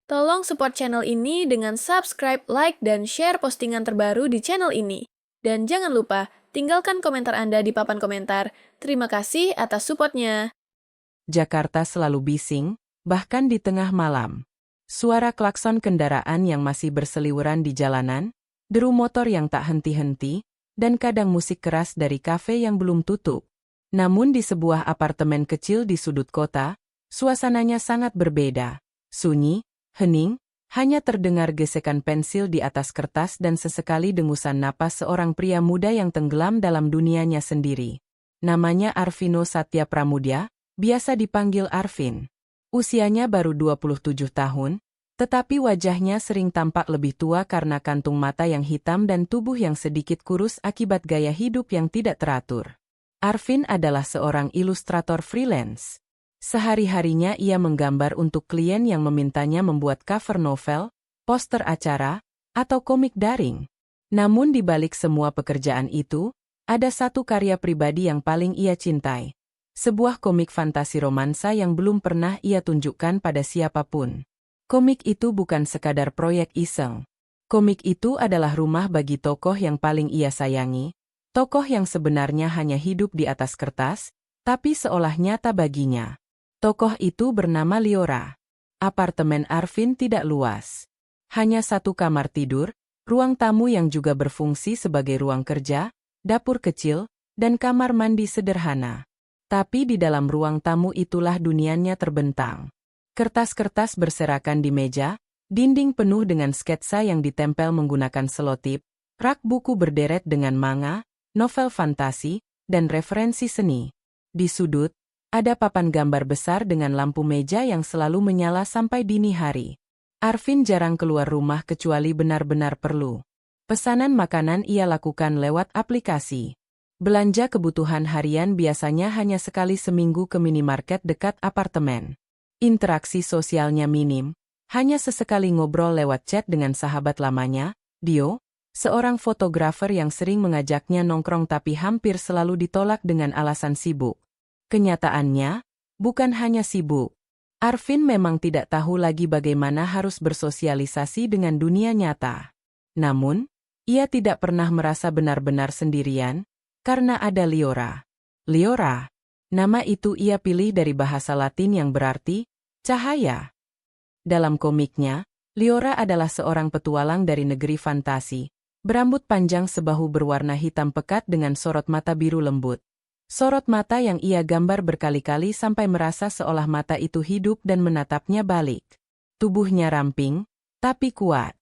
Tolong support channel ini dengan subscribe, like, dan share postingan terbaru di channel ini. Dan jangan lupa, tinggalkan komentar Anda di papan komentar. Terima kasih atas supportnya. Jakarta selalu bising, bahkan di tengah malam. Suara klakson kendaraan yang masih berseliweran di jalanan, deru motor yang tak henti-henti, dan kadang musik keras dari kafe yang belum tutup. Namun di sebuah apartemen kecil di sudut kota, suasananya sangat berbeda. Sunyi, hening, hanya terdengar gesekan pensil di atas kertas dan sesekali dengusan napas seorang pria muda yang tenggelam dalam dunianya sendiri. Namanya Arvino Satya Pramudya, biasa dipanggil Arvin. Usianya baru 27 tahun, tetapi wajahnya sering tampak lebih tua karena kantung mata yang hitam dan tubuh yang sedikit kurus akibat gaya hidup yang tidak teratur. Arvin adalah seorang ilustrator freelance. Sehari-harinya ia menggambar untuk klien yang memintanya membuat cover novel, poster acara, atau komik daring. Namun di balik semua pekerjaan itu, ada satu karya pribadi yang paling ia cintai. Sebuah komik fantasi romansa yang belum pernah ia tunjukkan pada siapapun. Komik itu bukan sekadar proyek iseng. Komik itu adalah rumah bagi tokoh yang paling ia sayangi, tokoh yang sebenarnya hanya hidup di atas kertas, tapi seolah nyata baginya. Tokoh itu bernama Liora. Apartemen Arvin tidak luas. Hanya satu kamar tidur, ruang tamu yang juga berfungsi sebagai ruang kerja, dapur kecil, dan kamar mandi sederhana. Tapi di dalam ruang tamu itulah dunianya terbentang. Kertas-kertas berserakan di meja, dinding penuh dengan sketsa yang ditempel menggunakan selotip, rak buku berderet dengan manga, novel fantasi, dan referensi seni. Di sudut, ada papan gambar besar dengan lampu meja yang selalu menyala sampai dini hari. Arvin jarang keluar rumah kecuali benar-benar perlu. Pesanan makanan ia lakukan lewat aplikasi. Belanja kebutuhan harian biasanya hanya sekali seminggu ke minimarket dekat apartemen. Interaksi sosialnya minim, hanya sesekali ngobrol lewat chat dengan sahabat lamanya, Dio, seorang fotografer yang sering mengajaknya nongkrong tapi hampir selalu ditolak dengan alasan sibuk. Kenyataannya, bukan hanya sibuk. Arvin memang tidak tahu lagi bagaimana harus bersosialisasi dengan dunia nyata. Namun, ia tidak pernah merasa benar-benar sendirian, karena ada Liora. Liora, nama itu ia pilih dari bahasa Latin yang berarti cahaya. Dalam komiknya, Liora adalah seorang petualang dari negeri fantasi, berambut panjang sebahu berwarna hitam pekat dengan sorot mata biru lembut. Sorot mata yang ia gambar berkali-kali sampai merasa seolah mata itu hidup dan menatapnya balik. Tubuhnya ramping, tapi kuat.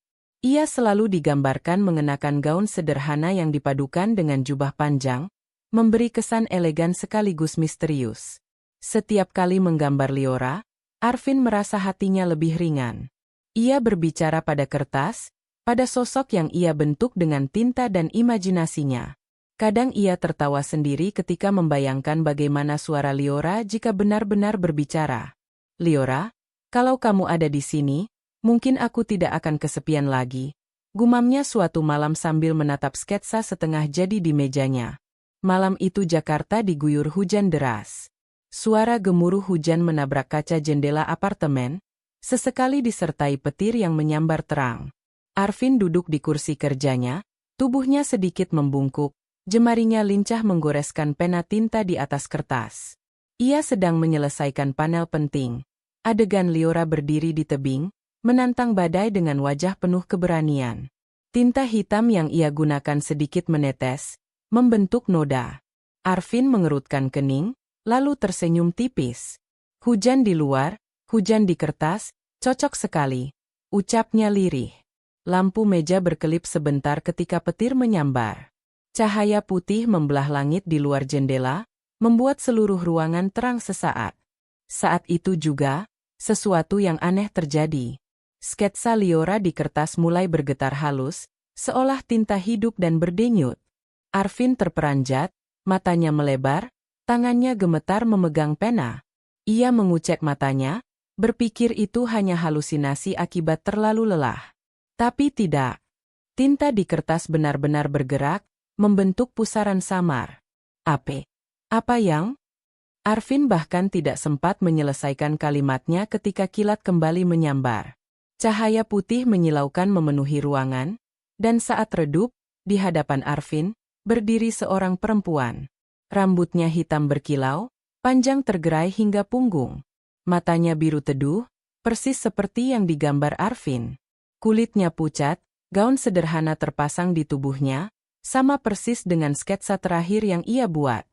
Ia selalu digambarkan mengenakan gaun sederhana yang dipadukan dengan jubah panjang, memberi kesan elegan sekaligus misterius. Setiap kali menggambar Liora, Arvin merasa hatinya lebih ringan. Ia berbicara pada kertas, pada sosok yang ia bentuk dengan tinta dan imajinasinya. Kadang ia tertawa sendiri ketika membayangkan bagaimana suara Liora jika benar-benar berbicara. Liora, kalau kamu ada di sini, mungkin aku tidak akan kesepian lagi, gumamnya suatu malam sambil menatap sketsa setengah jadi di mejanya. Malam itu Jakarta diguyur hujan deras. Suara gemuruh hujan menabrak kaca jendela apartemen, sesekali disertai petir yang menyambar terang. Arvin duduk di kursi kerjanya, tubuhnya sedikit membungkuk, jemarinya lincah menggoreskan pena tinta di atas kertas. Ia sedang menyelesaikan panel penting. Adegan Liora berdiri di tebing, menantang badai dengan wajah penuh keberanian. Tinta hitam yang ia gunakan sedikit menetes, membentuk noda. Arvin mengerutkan kening, lalu tersenyum tipis. Hujan di luar, hujan di kertas, cocok sekali, ucapnya lirih. Lampu meja berkelip sebentar ketika petir menyambar. Cahaya putih membelah langit di luar jendela, membuat seluruh ruangan terang sesaat. Saat itu juga, sesuatu yang aneh terjadi. Sketsa Liora di kertas mulai bergetar halus, seolah tinta hidup dan berdenyut. Arvin terperanjat, matanya melebar, tangannya gemetar memegang pena. Ia mengucek matanya, berpikir itu hanya halusinasi akibat terlalu lelah. Tapi tidak. Tinta di kertas benar-benar bergerak, membentuk pusaran samar. Apa yang? Arvin bahkan tidak sempat menyelesaikan kalimatnya ketika kilat kembali menyambar. Cahaya putih menyilaukan memenuhi ruangan, dan saat redup, di hadapan Arvin, berdiri seorang perempuan. Rambutnya hitam berkilau, panjang tergerai hingga punggung. Matanya biru teduh, persis seperti yang digambar Arvin. Kulitnya pucat, gaun sederhana terpasang di tubuhnya, sama persis dengan sketsa terakhir yang ia buat.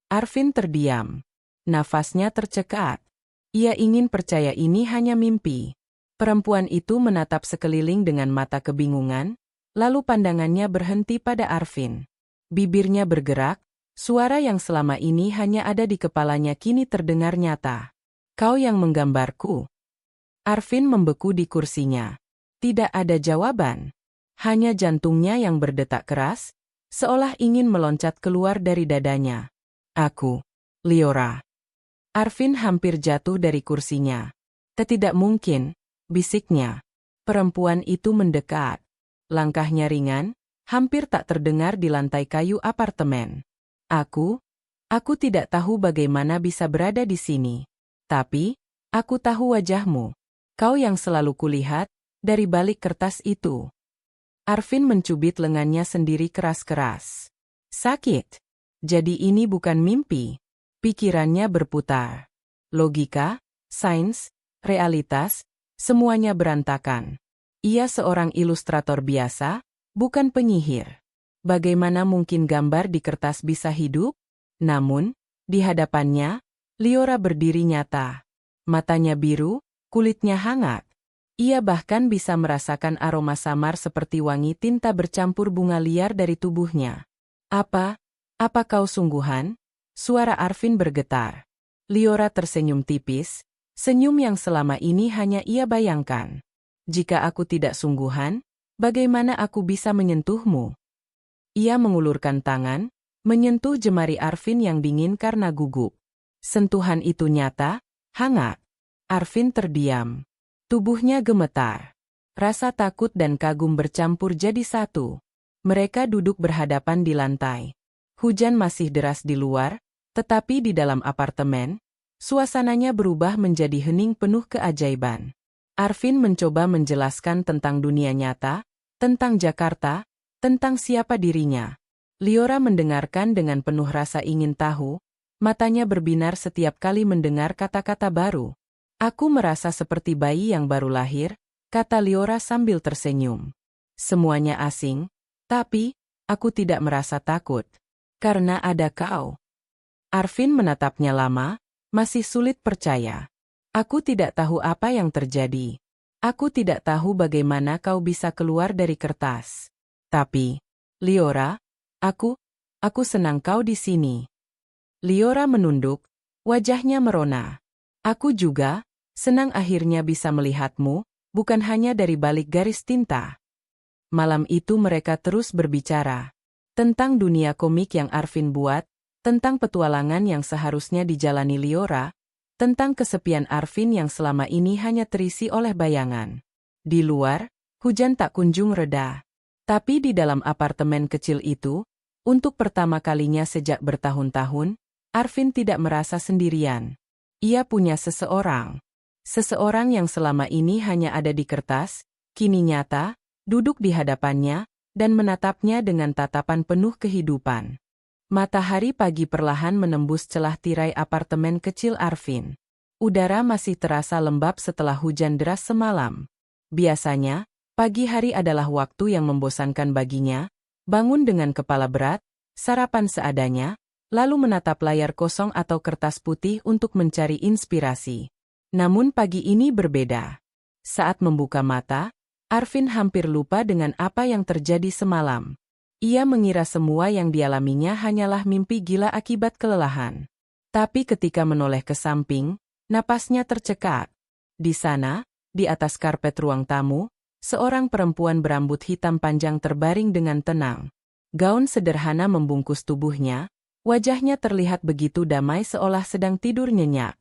Arvin terdiam. Nafasnya tercekat. Ia ingin percaya ini hanya mimpi. Perempuan itu menatap sekeliling dengan mata kebingungan, lalu pandangannya berhenti pada Arvin. Bibirnya bergerak, suara yang selama ini hanya ada di kepalanya kini terdengar nyata. Kau yang menggambarku. Arvin membeku di kursinya. Tidak ada jawaban. Hanya jantungnya yang berdetak keras, seolah ingin meloncat keluar dari dadanya. Aku, Liora. Arvin hampir jatuh dari kursinya. Tidak mungkin, bisiknya. Perempuan itu mendekat. Langkahnya ringan, hampir tak terdengar di lantai kayu apartemen. Aku tidak tahu bagaimana bisa berada di sini. Tapi, aku tahu wajahmu. Kau yang selalu kulihat, dari balik kertas itu. Arvin mencubit lengannya sendiri keras-keras. Sakit. Jadi ini bukan mimpi. Pikirannya berputar. Logika, sains, realitas, semuanya berantakan. Ia seorang ilustrator biasa, bukan penyihir. Bagaimana mungkin gambar di kertas bisa hidup? Namun, di hadapannya, Liora berdiri nyata. Matanya biru, kulitnya hangat. Ia bahkan bisa merasakan aroma samar seperti wangi tinta bercampur bunga liar dari tubuhnya. Apa kau sungguhan? Suara Arvin bergetar. Liora tersenyum tipis, senyum yang selama ini hanya ia bayangkan. Jika aku tidak sungguhan, bagaimana aku bisa menyentuhmu? Ia mengulurkan tangan, menyentuh jemari Arvin yang dingin karena gugup. Sentuhan itu nyata, hangat. Arvin terdiam. Tubuhnya gemetar. Rasa takut dan kagum bercampur jadi satu. Mereka duduk berhadapan di lantai. Hujan masih deras di luar, tetapi di dalam apartemen, suasananya berubah menjadi hening penuh keajaiban. Arvin mencoba menjelaskan tentang dunia nyata, tentang Jakarta, tentang siapa dirinya. Liora mendengarkan dengan penuh rasa ingin tahu, matanya berbinar setiap kali mendengar kata-kata baru. Aku merasa seperti bayi yang baru lahir, kata Liora sambil tersenyum. Semuanya asing, tapi aku tidak merasa takut. Karena ada kau. Arvin menatapnya lama, masih sulit percaya. Aku tidak tahu apa yang terjadi. Aku tidak tahu bagaimana kau bisa keluar dari kertas. Tapi, Liora, aku senang kau di sini. Liora menunduk, wajahnya merona. Aku juga, senang akhirnya bisa melihatmu, bukan hanya dari balik garis tinta. Malam itu mereka terus berbicara. Tentang dunia komik yang Arvin buat, tentang petualangan yang seharusnya dijalani Liora, tentang kesepian Arvin yang selama ini hanya terisi oleh bayangan. Di luar, hujan tak kunjung reda. Tapi di dalam apartemen kecil itu, untuk pertama kalinya sejak bertahun-tahun, Arvin tidak merasa sendirian. Ia punya seseorang. Seseorang yang selama ini hanya ada di kertas, kini nyata, duduk di hadapannya, dan menatapnya dengan tatapan penuh kehidupan. Matahari pagi perlahan menembus celah tirai apartemen kecil Arvin. Udara masih terasa lembab setelah hujan deras semalam. Biasanya, pagi hari adalah waktu yang membosankan baginya, bangun dengan kepala berat, sarapan seadanya, lalu menatap layar kosong atau kertas putih untuk mencari inspirasi. Namun pagi ini berbeda. Saat membuka mata, Arvin hampir lupa dengan apa yang terjadi semalam. Ia mengira semua yang dialaminya hanyalah mimpi gila akibat kelelahan. Tapi ketika menoleh ke samping, napasnya tercekat. Di sana, di atas karpet ruang tamu, seorang perempuan berambut hitam panjang terbaring dengan tenang. Gaun sederhana membungkus tubuhnya, wajahnya terlihat begitu damai seolah sedang tidur nyenyak.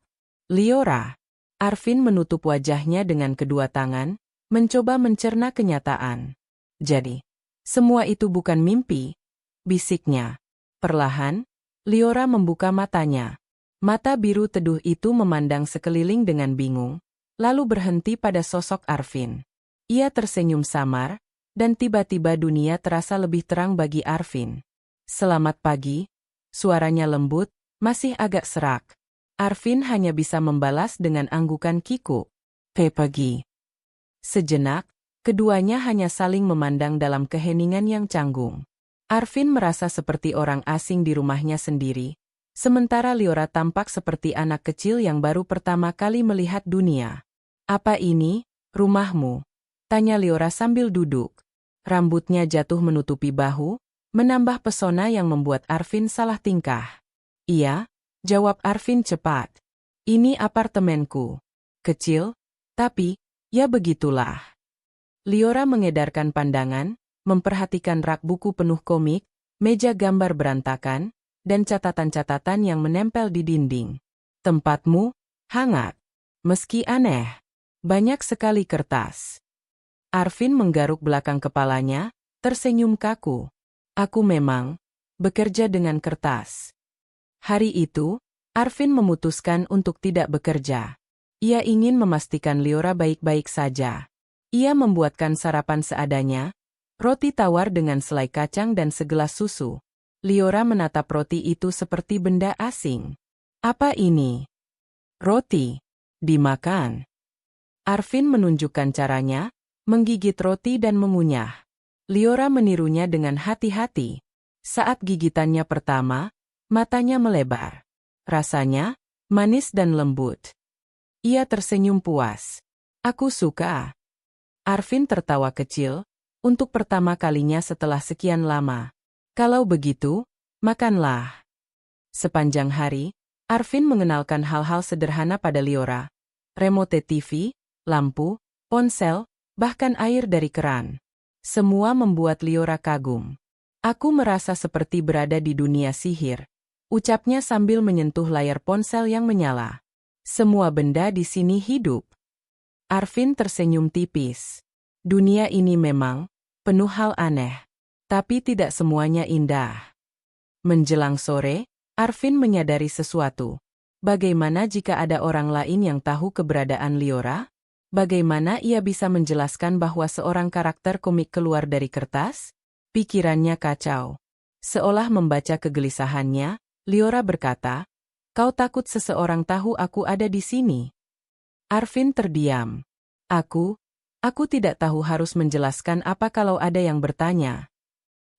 Liora. Arvin menutup wajahnya dengan kedua tangan, mencoba mencerna kenyataan. Jadi, semua itu bukan mimpi, bisiknya. Perlahan, Liora membuka matanya. Mata biru teduh itu memandang sekeliling dengan bingung, lalu berhenti pada sosok Arvin. Ia tersenyum samar, dan tiba-tiba dunia terasa lebih terang bagi Arvin. Selamat pagi, suaranya lembut, masih agak serak. Arvin hanya bisa membalas dengan anggukan kikuk. Pagi. Sejenak, keduanya hanya saling memandang dalam keheningan yang canggung. Arvin merasa seperti orang asing di rumahnya sendiri, sementara Liora tampak seperti anak kecil yang baru pertama kali melihat dunia. Apa ini, rumahmu? Tanya Liora sambil duduk. Rambutnya jatuh menutupi bahu, menambah pesona yang membuat Arvin salah tingkah. Iya, jawab Arvin cepat. Ini apartemenku. Kecil, tapi, ya begitulah. Liora mengedarkan pandangan, memperhatikan rak buku penuh komik, meja gambar berantakan, dan catatan-catatan yang menempel di dinding. Tempatmu, hangat. Meski aneh, banyak sekali kertas. Arvin menggaruk belakang kepalanya, tersenyum kaku. Aku memang bekerja dengan kertas. Hari itu, Arvin memutuskan untuk tidak bekerja. Ia ingin memastikan Liora baik-baik saja. Ia membuatkan sarapan seadanya, roti tawar dengan selai kacang dan segelas susu. Liora menatap roti itu seperti benda asing. Apa ini? Roti. Dimakan. Arvin menunjukkan caranya, menggigit roti dan mengunyah. Liora menirunya dengan hati-hati. Saat gigitannya pertama, matanya melebar. Rasanya manis dan lembut. Ia tersenyum puas. Aku suka. Arvin tertawa kecil, untuk pertama kalinya setelah sekian lama. Kalau begitu, makanlah. Sepanjang hari, Arvin mengenalkan hal-hal sederhana pada Liora. Remote TV, lampu, ponsel, bahkan air dari keran. Semua membuat Liora kagum. Aku merasa seperti berada di dunia sihir, ucapnya sambil menyentuh layar ponsel yang menyala. Semua benda di sini hidup. Arvin tersenyum tipis. Dunia ini memang penuh hal aneh, tapi tidak semuanya indah. Menjelang sore, Arvin menyadari sesuatu. Bagaimana jika ada orang lain yang tahu keberadaan Liora? Bagaimana ia bisa menjelaskan bahwa seorang karakter komik keluar dari kertas? Pikirannya kacau. Seolah membaca kegelisahannya, Liora berkata, "Kau takut seseorang tahu aku ada di sini?" Arvin terdiam. Aku tidak tahu harus menjelaskan apa kalau ada yang bertanya.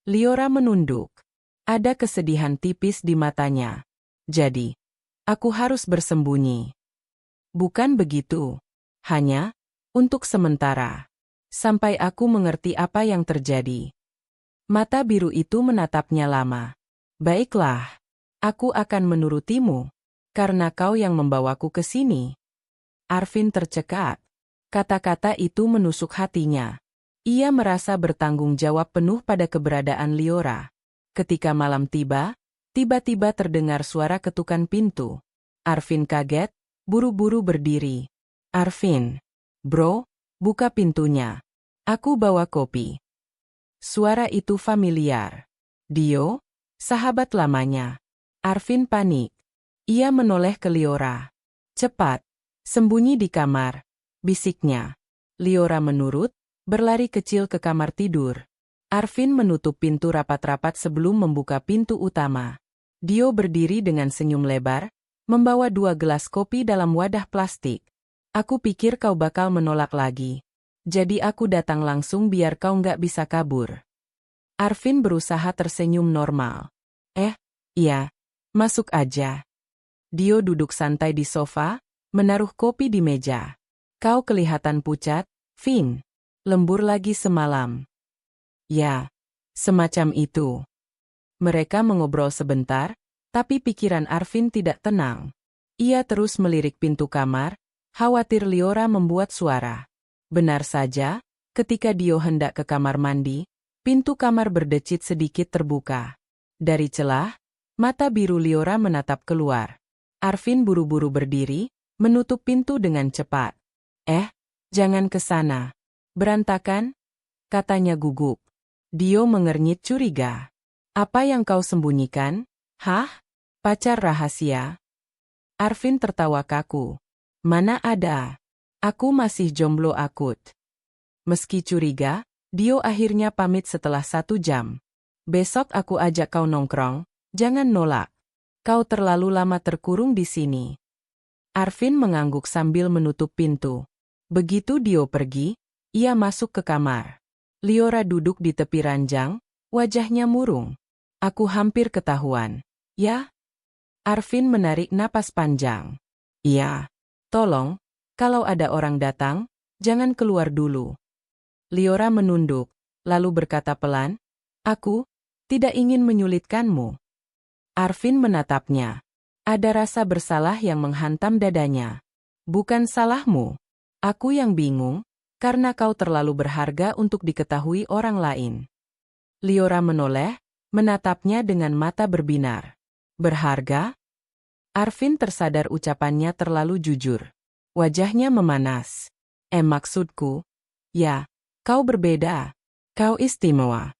Liora menunduk. Ada kesedihan tipis di matanya. Jadi, aku harus bersembunyi. Bukan begitu. Hanya, untuk sementara. Sampai aku mengerti apa yang terjadi. Mata biru itu menatapnya lama. Baiklah, aku akan menurutimu. Karena kau yang membawaku ke sini. Arvin tercekat. Kata-kata itu menusuk hatinya. Ia merasa bertanggung jawab penuh pada keberadaan Liora. Ketika malam tiba, tiba-tiba terdengar suara ketukan pintu. Arvin kaget, buru-buru berdiri. Arvin, bro, buka pintunya. Aku bawa kopi. Suara itu familiar. Dio, sahabat lamanya. Arvin panik. Ia menoleh ke Liora. Cepat. Sembunyi di kamar, bisiknya. Liora menurut, berlari kecil ke kamar tidur. Arvin menutup pintu rapat-rapat sebelum membuka pintu utama. Dio berdiri dengan senyum lebar, membawa 2 gelas kopi dalam wadah plastik. Aku pikir kau bakal menolak lagi. Jadi aku datang langsung biar kau nggak bisa kabur. Arvin berusaha tersenyum normal. Iya, masuk aja. Dio duduk santai di sofa, menaruh kopi di meja. Kau kelihatan pucat, Vin. Lembur lagi semalam. Ya, semacam itu. Mereka mengobrol sebentar, tapi pikiran Arvin tidak tenang. Ia terus melirik pintu kamar, khawatir Liora membuat suara. Benar saja, ketika Dio hendak ke kamar mandi, pintu kamar berdecit sedikit terbuka. Dari celah, mata biru Liora menatap keluar. Arvin buru-buru berdiri, menutup pintu dengan cepat. Jangan ke sana. Berantakan? Katanya gugup. Dio mengernyit curiga. Apa yang kau sembunyikan? Hah? Pacar rahasia? Arvin tertawa kaku. Mana ada. Aku masih jomblo akut. Meski curiga, Dio akhirnya pamit setelah 1 jam. Besok aku ajak kau nongkrong, jangan nolak. Kau terlalu lama terkurung di sini. Arvin mengangguk sambil menutup pintu. Begitu Dio pergi, ia masuk ke kamar. Liora duduk di tepi ranjang, wajahnya murung. Aku hampir ketahuan. Ya? Arvin menarik napas panjang. Iya. Tolong, kalau ada orang datang, jangan keluar dulu. Liora menunduk, lalu berkata pelan, aku tidak ingin menyulitkanmu. Arvin menatapnya. Ada rasa bersalah yang menghantam dadanya. Bukan salahmu. Aku yang bingung, karena kau terlalu berharga untuk diketahui orang lain. Liora menoleh, menatapnya dengan mata berbinar. Berharga? Arvin tersadar ucapannya terlalu jujur. Wajahnya memanas. Maksudku? Ya, kau berbeda. Kau istimewa.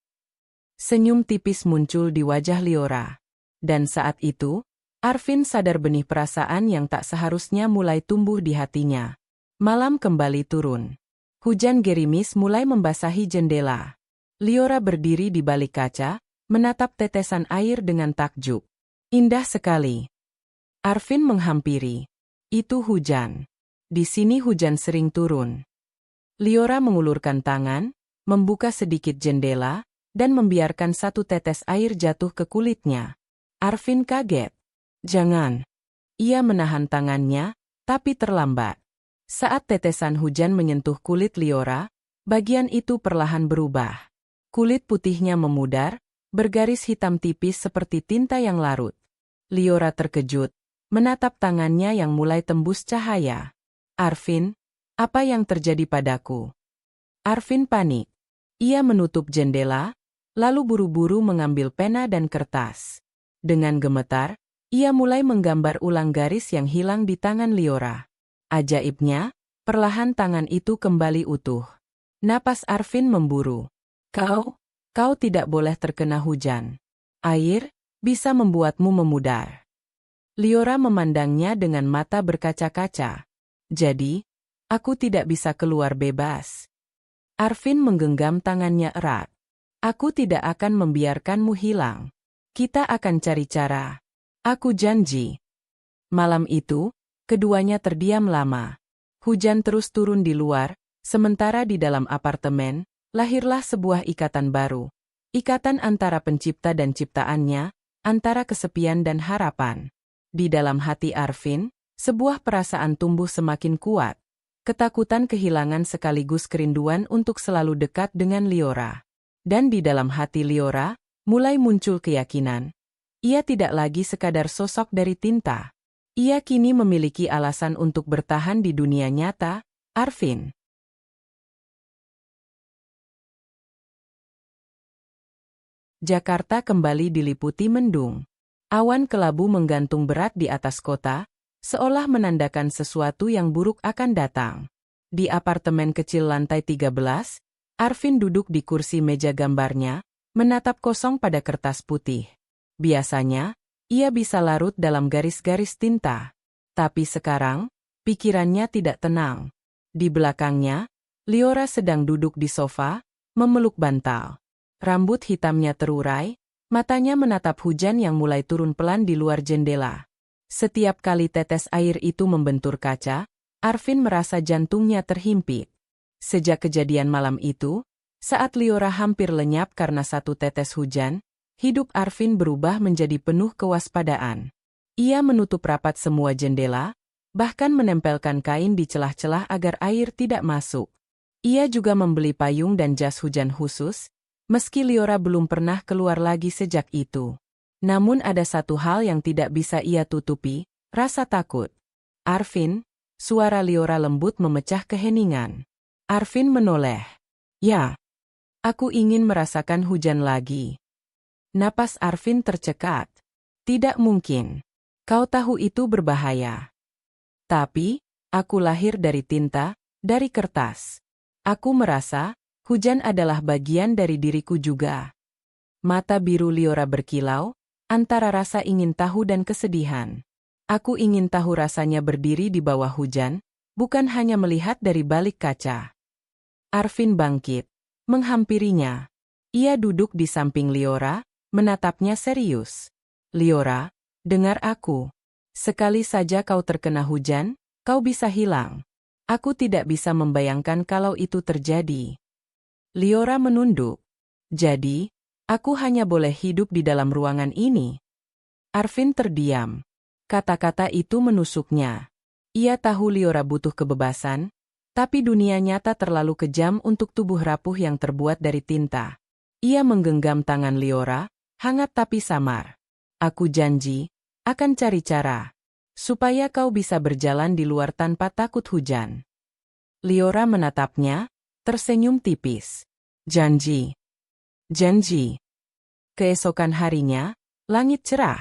Senyum tipis muncul di wajah Liora. Dan saat itu, Arvin sadar benih perasaan yang tak seharusnya mulai tumbuh di hatinya. Malam kembali turun. Hujan gerimis mulai membasahi jendela. Liora berdiri di balik kaca, menatap tetesan air dengan takjub. Indah sekali. Arvin menghampiri. Itu hujan. Di sini hujan sering turun. Liora mengulurkan tangan, membuka sedikit jendela, dan membiarkan satu tetes air jatuh ke kulitnya. Arvin kaget. Jangan. Ia menahan tangannya, tapi terlambat. Saat tetesan hujan menyentuh kulit Liora, bagian itu perlahan berubah. Kulit putihnya memudar, bergaris hitam tipis seperti tinta yang larut. Liora terkejut, menatap tangannya yang mulai tembus cahaya. Arvin, apa yang terjadi padaku? Arvin panik. Ia menutup jendela, lalu buru-buru mengambil pena dan kertas. Dengan gemetar, ia mulai menggambar ulang garis yang hilang di tangan Liora. Ajaibnya, perlahan tangan itu kembali utuh. Napas Arvin memburu. Kau tidak boleh terkena hujan. Air bisa membuatmu memudar. Liora memandangnya dengan mata berkaca-kaca. Jadi, aku tidak bisa keluar bebas. Arvin menggenggam tangannya erat. Aku tidak akan membiarkanmu hilang. Kita akan cari cara. Aku janji. Malam itu, keduanya terdiam lama. Hujan terus turun di luar, sementara di dalam apartemen, lahirlah sebuah ikatan baru. Ikatan antara pencipta dan ciptaannya, antara kesepian dan harapan. Di dalam hati Arvin, sebuah perasaan tumbuh semakin kuat. Ketakutan kehilangan sekaligus kerinduan untuk selalu dekat dengan Liora. Dan di dalam hati Liora, mulai muncul keyakinan. Ia tidak lagi sekadar sosok dari tinta. Ia kini memiliki alasan untuk bertahan di dunia nyata, Arvin. Jakarta kembali diliputi mendung. Awan kelabu menggantung berat di atas kota, seolah menandakan sesuatu yang buruk akan datang. Di apartemen kecil lantai 13, Arvin duduk di kursi meja gambarnya, menatap kosong pada kertas putih. Biasanya, ia bisa larut dalam garis-garis tinta. Tapi sekarang, pikirannya tidak tenang. Di belakangnya, Liora sedang duduk di sofa, memeluk bantal. Rambut hitamnya terurai, matanya menatap hujan yang mulai turun pelan di luar jendela. Setiap kali tetes air itu membentur kaca, Arvin merasa jantungnya terhimpit. Sejak kejadian malam itu, saat Liora hampir lenyap karena satu tetes hujan, hidup Arvin berubah menjadi penuh kewaspadaan. Ia menutup rapat semua jendela, bahkan menempelkan kain di celah-celah agar air tidak masuk. Ia juga membeli payung dan jas hujan khusus, meski Liora belum pernah keluar lagi sejak itu. Namun ada satu hal yang tidak bisa ia tutupi, rasa takut. Arvin, suara Liora lembut memecah keheningan. Arvin menoleh. Ya, aku ingin merasakan hujan lagi. Napas Arvin tercekat. Tidak mungkin. Kau tahu itu berbahaya. Tapi, aku lahir dari tinta, dari kertas. Aku merasa, hujan adalah bagian dari diriku juga. Mata biru Liora berkilau, antara rasa ingin tahu dan kesedihan. Aku ingin tahu rasanya berdiri di bawah hujan, bukan hanya melihat dari balik kaca. Arvin bangkit, menghampirinya. Ia duduk di samping Liora, menatapnya serius. Liora, dengar aku. Sekali saja kau terkena hujan, kau bisa hilang. Aku tidak bisa membayangkan kalau itu terjadi. Liora menunduk. Jadi, aku hanya boleh hidup di dalam ruangan ini. Arvin terdiam. Kata-kata itu menusuknya. Ia tahu Liora butuh kebebasan, tapi dunia nyata terlalu kejam untuk tubuh rapuh yang terbuat dari tinta. Ia menggenggam tangan Liora, hangat tapi samar. Aku janji, akan cari cara, supaya kau bisa berjalan di luar tanpa takut hujan. Liora menatapnya, tersenyum tipis. Janji. Janji. Keesokan harinya, langit cerah.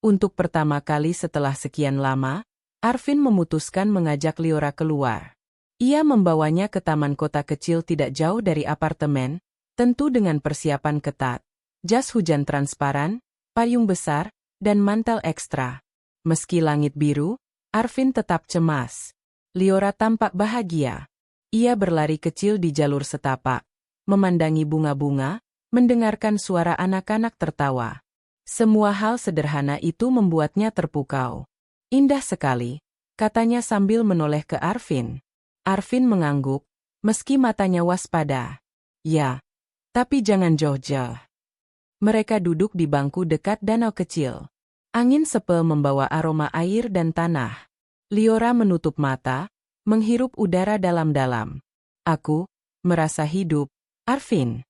Untuk pertama kali setelah sekian lama, Arvin memutuskan mengajak Liora keluar. Ia membawanya ke taman kota kecil tidak jauh dari apartemen, tentu dengan persiapan ketat. Jas hujan transparan, payung besar, dan mantel ekstra. Meski langit biru, Arvin tetap cemas. Liora tampak bahagia. Ia berlari kecil di jalur setapak, memandangi bunga-bunga, mendengarkan suara anak-anak tertawa. Semua hal sederhana itu membuatnya terpukau. Indah sekali, katanya sambil menoleh ke Arvin. Arvin mengangguk, meski matanya waspada. Ya, tapi jangan jauh-jauh. Mereka duduk di bangku dekat danau kecil. Angin sepel membawa aroma air dan tanah. Liora menutup mata, menghirup udara dalam-dalam. Aku merasa hidup, Arvin.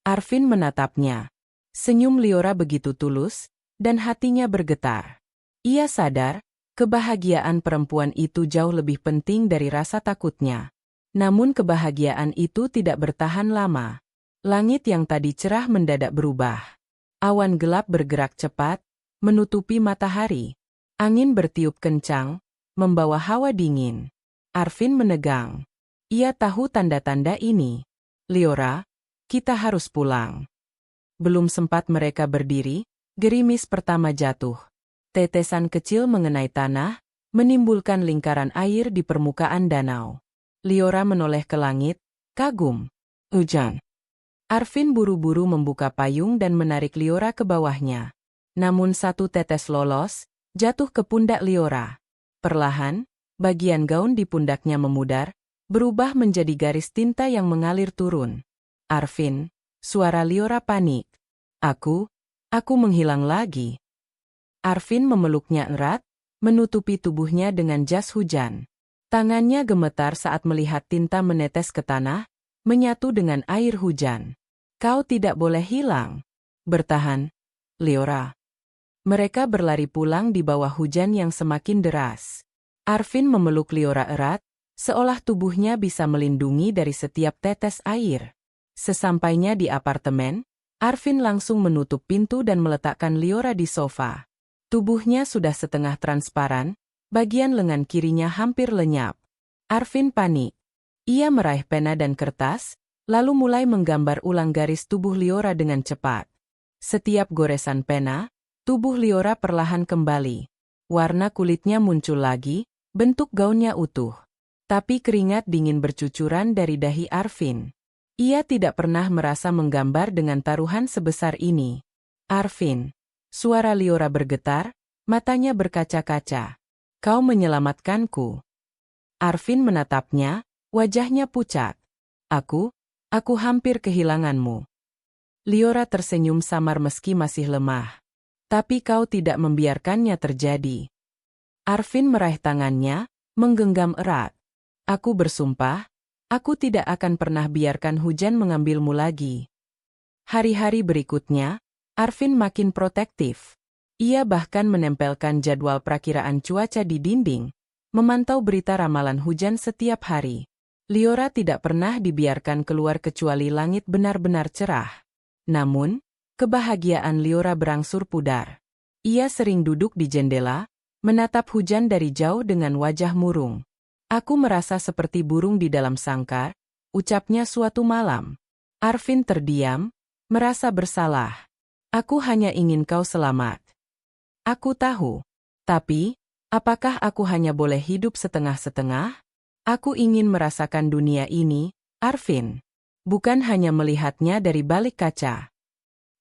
Arvin menatapnya. Senyum Liora begitu tulus, dan hatinya bergetar. Ia sadar, kebahagiaan perempuan itu jauh lebih penting dari rasa takutnya. Namun kebahagiaan itu tidak bertahan lama. Langit yang tadi cerah mendadak berubah. Awan gelap bergerak cepat, menutupi matahari. Angin bertiup kencang, membawa hawa dingin. Arvin menegang. Ia tahu tanda-tanda ini. Liora, kita harus pulang. Belum sempat mereka berdiri, gerimis pertama jatuh. Tetesan kecil mengenai tanah, menimbulkan lingkaran air di permukaan danau. Liora menoleh ke langit, kagum. Hujan. Arvin buru-buru membuka payung dan menarik Liora ke bawahnya. Namun satu tetes lolos, jatuh ke pundak Liora. Perlahan, bagian gaun di pundaknya memudar, berubah menjadi garis tinta yang mengalir turun. Arvin, suara Liora panik. Aku menghilang lagi. Arvin memeluknya erat, menutupi tubuhnya dengan jas hujan. Tangannya gemetar saat melihat tinta menetes ke tanah, menyatu dengan air hujan. Kau tidak boleh hilang. Bertahan, Liora. Mereka berlari pulang di bawah hujan yang semakin deras. Arvin memeluk Liora erat, seolah tubuhnya bisa melindungi dari setiap tetes air. Sesampainya di apartemen, Arvin langsung menutup pintu dan meletakkan Liora di sofa. Tubuhnya sudah setengah transparan, bagian lengan kirinya hampir lenyap. Arvin panik. Ia meraih pena dan kertas, lalu mulai menggambar ulang garis tubuh Liora dengan cepat. Setiap goresan pena, tubuh Liora perlahan kembali. Warna kulitnya muncul lagi, bentuk gaunnya utuh. Tapi keringat dingin bercucuran dari dahi Arvin. Ia tidak pernah merasa menggambar dengan taruhan sebesar ini. Arvin. Suara Liora bergetar, matanya berkaca-kaca. Kau menyelamatkanku. Arvin menatapnya, wajahnya pucat. Aku hampir kehilanganmu. Liora tersenyum samar meski masih lemah. Tapi kau tidak membiarkannya terjadi. Arvin meraih tangannya, menggenggam erat. Aku bersumpah, aku tidak akan pernah biarkan hujan mengambilmu lagi. Hari-hari berikutnya, Arvin makin protektif. Ia bahkan menempelkan jadwal prakiraan cuaca di dinding, memantau berita ramalan hujan setiap hari. Liora tidak pernah dibiarkan keluar kecuali langit benar-benar cerah. Namun, kebahagiaan Liora berangsur pudar. Ia sering duduk di jendela, menatap hujan dari jauh dengan wajah murung. Aku merasa seperti burung di dalam sangkar, ucapnya suatu malam. Arvin terdiam, merasa bersalah. Aku hanya ingin kau selamat. Aku tahu. Tapi, apakah aku hanya boleh hidup setengah-setengah? Aku ingin merasakan dunia ini, Arvin. Bukan hanya melihatnya dari balik kaca.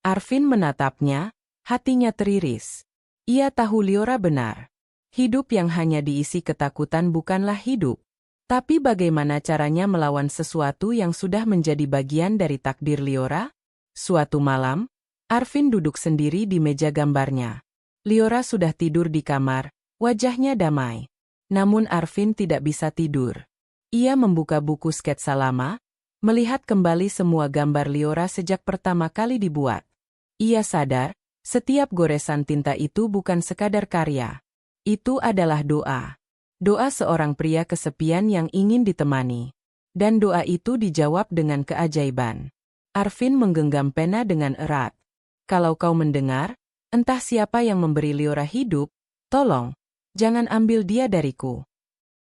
Arvin menatapnya, hatinya teriris. Ia tahu Liora benar. Hidup yang hanya diisi ketakutan bukanlah hidup. Tapi bagaimana caranya melawan sesuatu yang sudah menjadi bagian dari takdir Liora? Suatu malam, Arvin duduk sendiri di meja gambarnya. Liora sudah tidur di kamar, wajahnya damai. Namun Arvin tidak bisa tidur. Ia membuka buku sketsa lama, melihat kembali semua gambar Liora sejak pertama kali dibuat. Ia sadar, setiap goresan tinta itu bukan sekadar karya. Itu adalah doa. Doa seorang pria kesepian yang ingin ditemani. Dan doa itu dijawab dengan keajaiban. Arvin menggenggam pena dengan erat. Kalau kau mendengar, entah siapa yang memberi Liora hidup, tolong, jangan ambil dia dariku.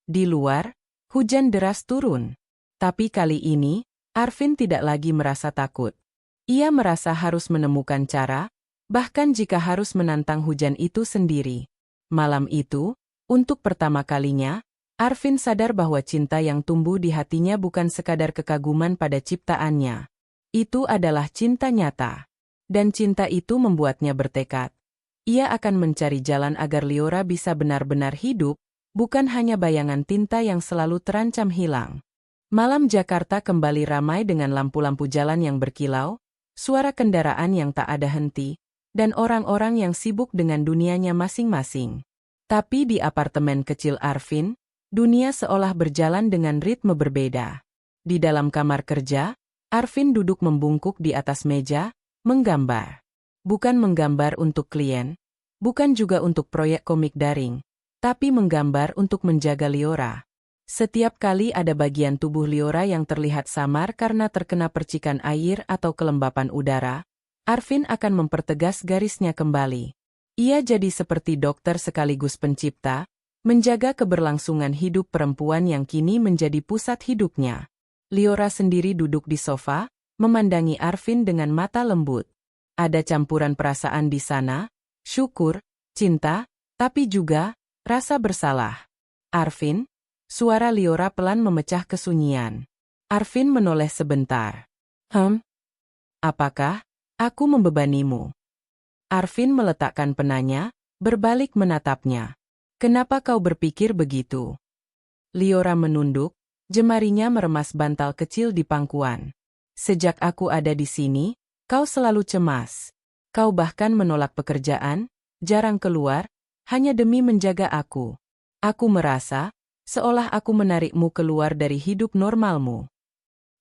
Di luar, hujan deras turun. Tapi kali ini, Arvin tidak lagi merasa takut. Ia merasa harus menemukan cara, bahkan jika harus menantang hujan itu sendiri. Malam itu, untuk pertama kalinya, Arvin sadar bahwa cinta yang tumbuh di hatinya bukan sekadar kekaguman pada ciptaannya. Itu adalah cinta nyata. Dan cinta itu membuatnya bertekad. Ia akan mencari jalan agar Liora bisa benar-benar hidup, bukan hanya bayangan tinta yang selalu terancam hilang. Malam Jakarta kembali ramai dengan lampu-lampu jalan yang berkilau, suara kendaraan yang tak ada henti, dan orang-orang yang sibuk dengan dunianya masing-masing. Tapi di apartemen kecil Arvin, dunia seolah berjalan dengan ritme berbeda. Di dalam kamar kerja, Arvin duduk membungkuk di atas meja, menggambar. Bukan menggambar untuk klien, bukan juga untuk proyek komik daring, tapi menggambar untuk menjaga Liora. Setiap kali ada bagian tubuh Liora yang terlihat samar karena terkena percikan air atau kelembapan udara, Arvin akan mempertegas garisnya kembali. Ia jadi seperti dokter sekaligus pencipta, menjaga keberlangsungan hidup perempuan yang kini menjadi pusat hidupnya. Liora sendiri duduk di sofa, memandangi Arvin dengan mata lembut. Ada campuran perasaan di sana, syukur, cinta, tapi juga rasa bersalah. Arvin, suara Liora pelan memecah kesunyian. Arvin menoleh sebentar. Apakah aku membebanimu? Arvin meletakkan penanya, berbalik menatapnya. Kenapa kau berpikir begitu? Liora menunduk, jemarinya meremas bantal kecil di pangkuan. Sejak aku ada di sini, kau selalu cemas. Kau bahkan menolak pekerjaan, jarang keluar, hanya demi menjaga aku. Aku merasa, seolah aku menarikmu keluar dari hidup normalmu.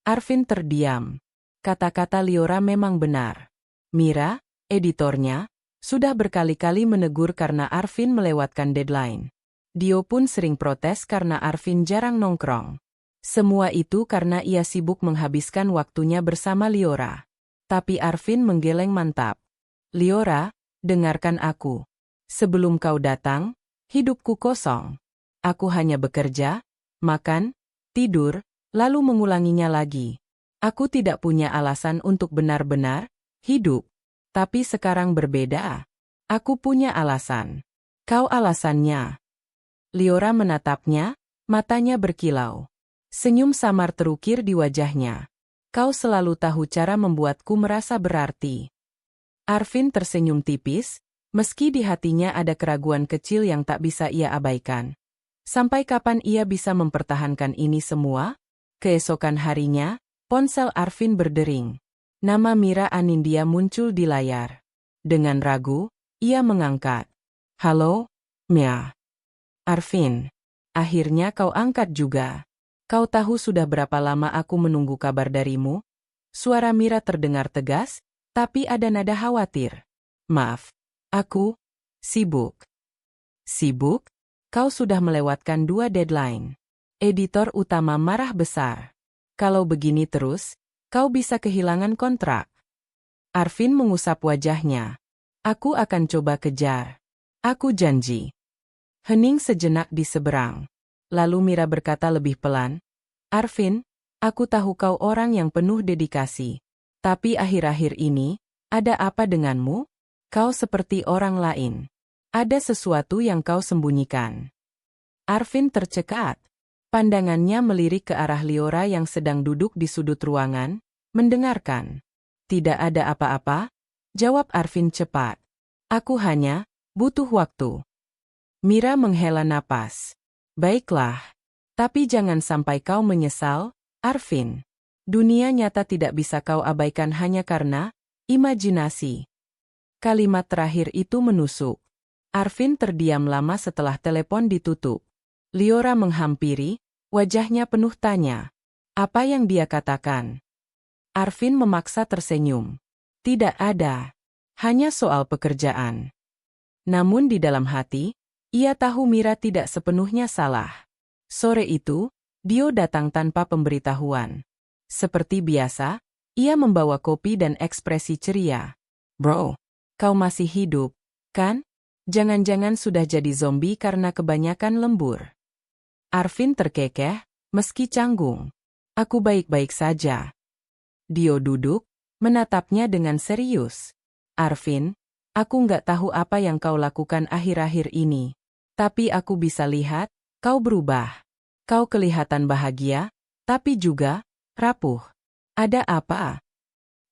Arvin terdiam. Kata-kata Liora memang benar. Mira, editornya, sudah berkali-kali menegur karena Arvin melewatkan deadline. Dio pun sering protes karena Arvin jarang nongkrong. Semua itu karena ia sibuk menghabiskan waktunya bersama Liora. Tapi Arvin menggeleng mantap. Liora, dengarkan aku. Sebelum kau datang, hidupku kosong. Aku hanya bekerja, makan, tidur, lalu mengulanginya lagi. Aku tidak punya alasan untuk benar-benar hidup. Tapi sekarang berbeda. Aku punya alasan. Kau alasannya. Liora menatapnya, matanya berkilau. Senyum samar terukir di wajahnya. Kau selalu tahu cara membuatku merasa berarti. Arvin tersenyum tipis, meski di hatinya ada keraguan kecil yang tak bisa ia abaikan. Sampai kapan ia bisa mempertahankan ini semua? Keesokan harinya, ponsel Arvin berdering. Nama Mira Anindya muncul di layar. Dengan ragu, ia mengangkat. Halo, Mia. Arvin. Akhirnya kau angkat juga. Kau tahu sudah berapa lama aku menunggu kabar darimu? Suara Mira terdengar tegas, tapi ada nada khawatir. Maaf, aku sibuk. Sibuk? Kau sudah melewatkan 2 deadline. Editor utama marah besar. Kalau begini terus, kau bisa kehilangan kontrak. Arvin mengusap wajahnya. Aku akan coba kejar. Aku janji. Hening sejenak di seberang. Lalu Mira berkata lebih pelan. Arvin, aku tahu kau orang yang penuh dedikasi. Tapi akhir-akhir ini, ada apa denganmu? Kau seperti orang lain. Ada sesuatu yang kau sembunyikan. Arvin tercekat. Pandangannya melirik ke arah Liora yang sedang duduk di sudut ruangan, mendengarkan. Tidak ada apa-apa, jawab Arvin cepat. Aku hanya butuh waktu. Mira menghela napas. Baiklah. Tapi jangan sampai kau menyesal, Arvin. Dunia nyata tidak bisa kau abaikan hanya karena imajinasi. Kalimat terakhir itu menusuk. Arvin terdiam lama setelah telepon ditutup. Liora menghampiri, wajahnya penuh tanya. Apa yang dia katakan? Arvin memaksa tersenyum. Tidak ada. Hanya soal pekerjaan. Namun di dalam hati, ia tahu Mira tidak sepenuhnya salah. Sore itu, Dio datang tanpa pemberitahuan. Seperti biasa, ia membawa kopi dan ekspresi ceria. Bro, kau masih hidup, kan? Jangan-jangan sudah jadi zombie karena kebanyakan lembur. Arvin terkekeh, meski canggung. Aku baik-baik saja. Dio duduk, menatapnya dengan serius. Arvin, aku nggak tahu apa yang kau lakukan akhir-akhir ini. Tapi aku bisa lihat, kau berubah. Kau kelihatan bahagia, tapi juga rapuh. Ada apa?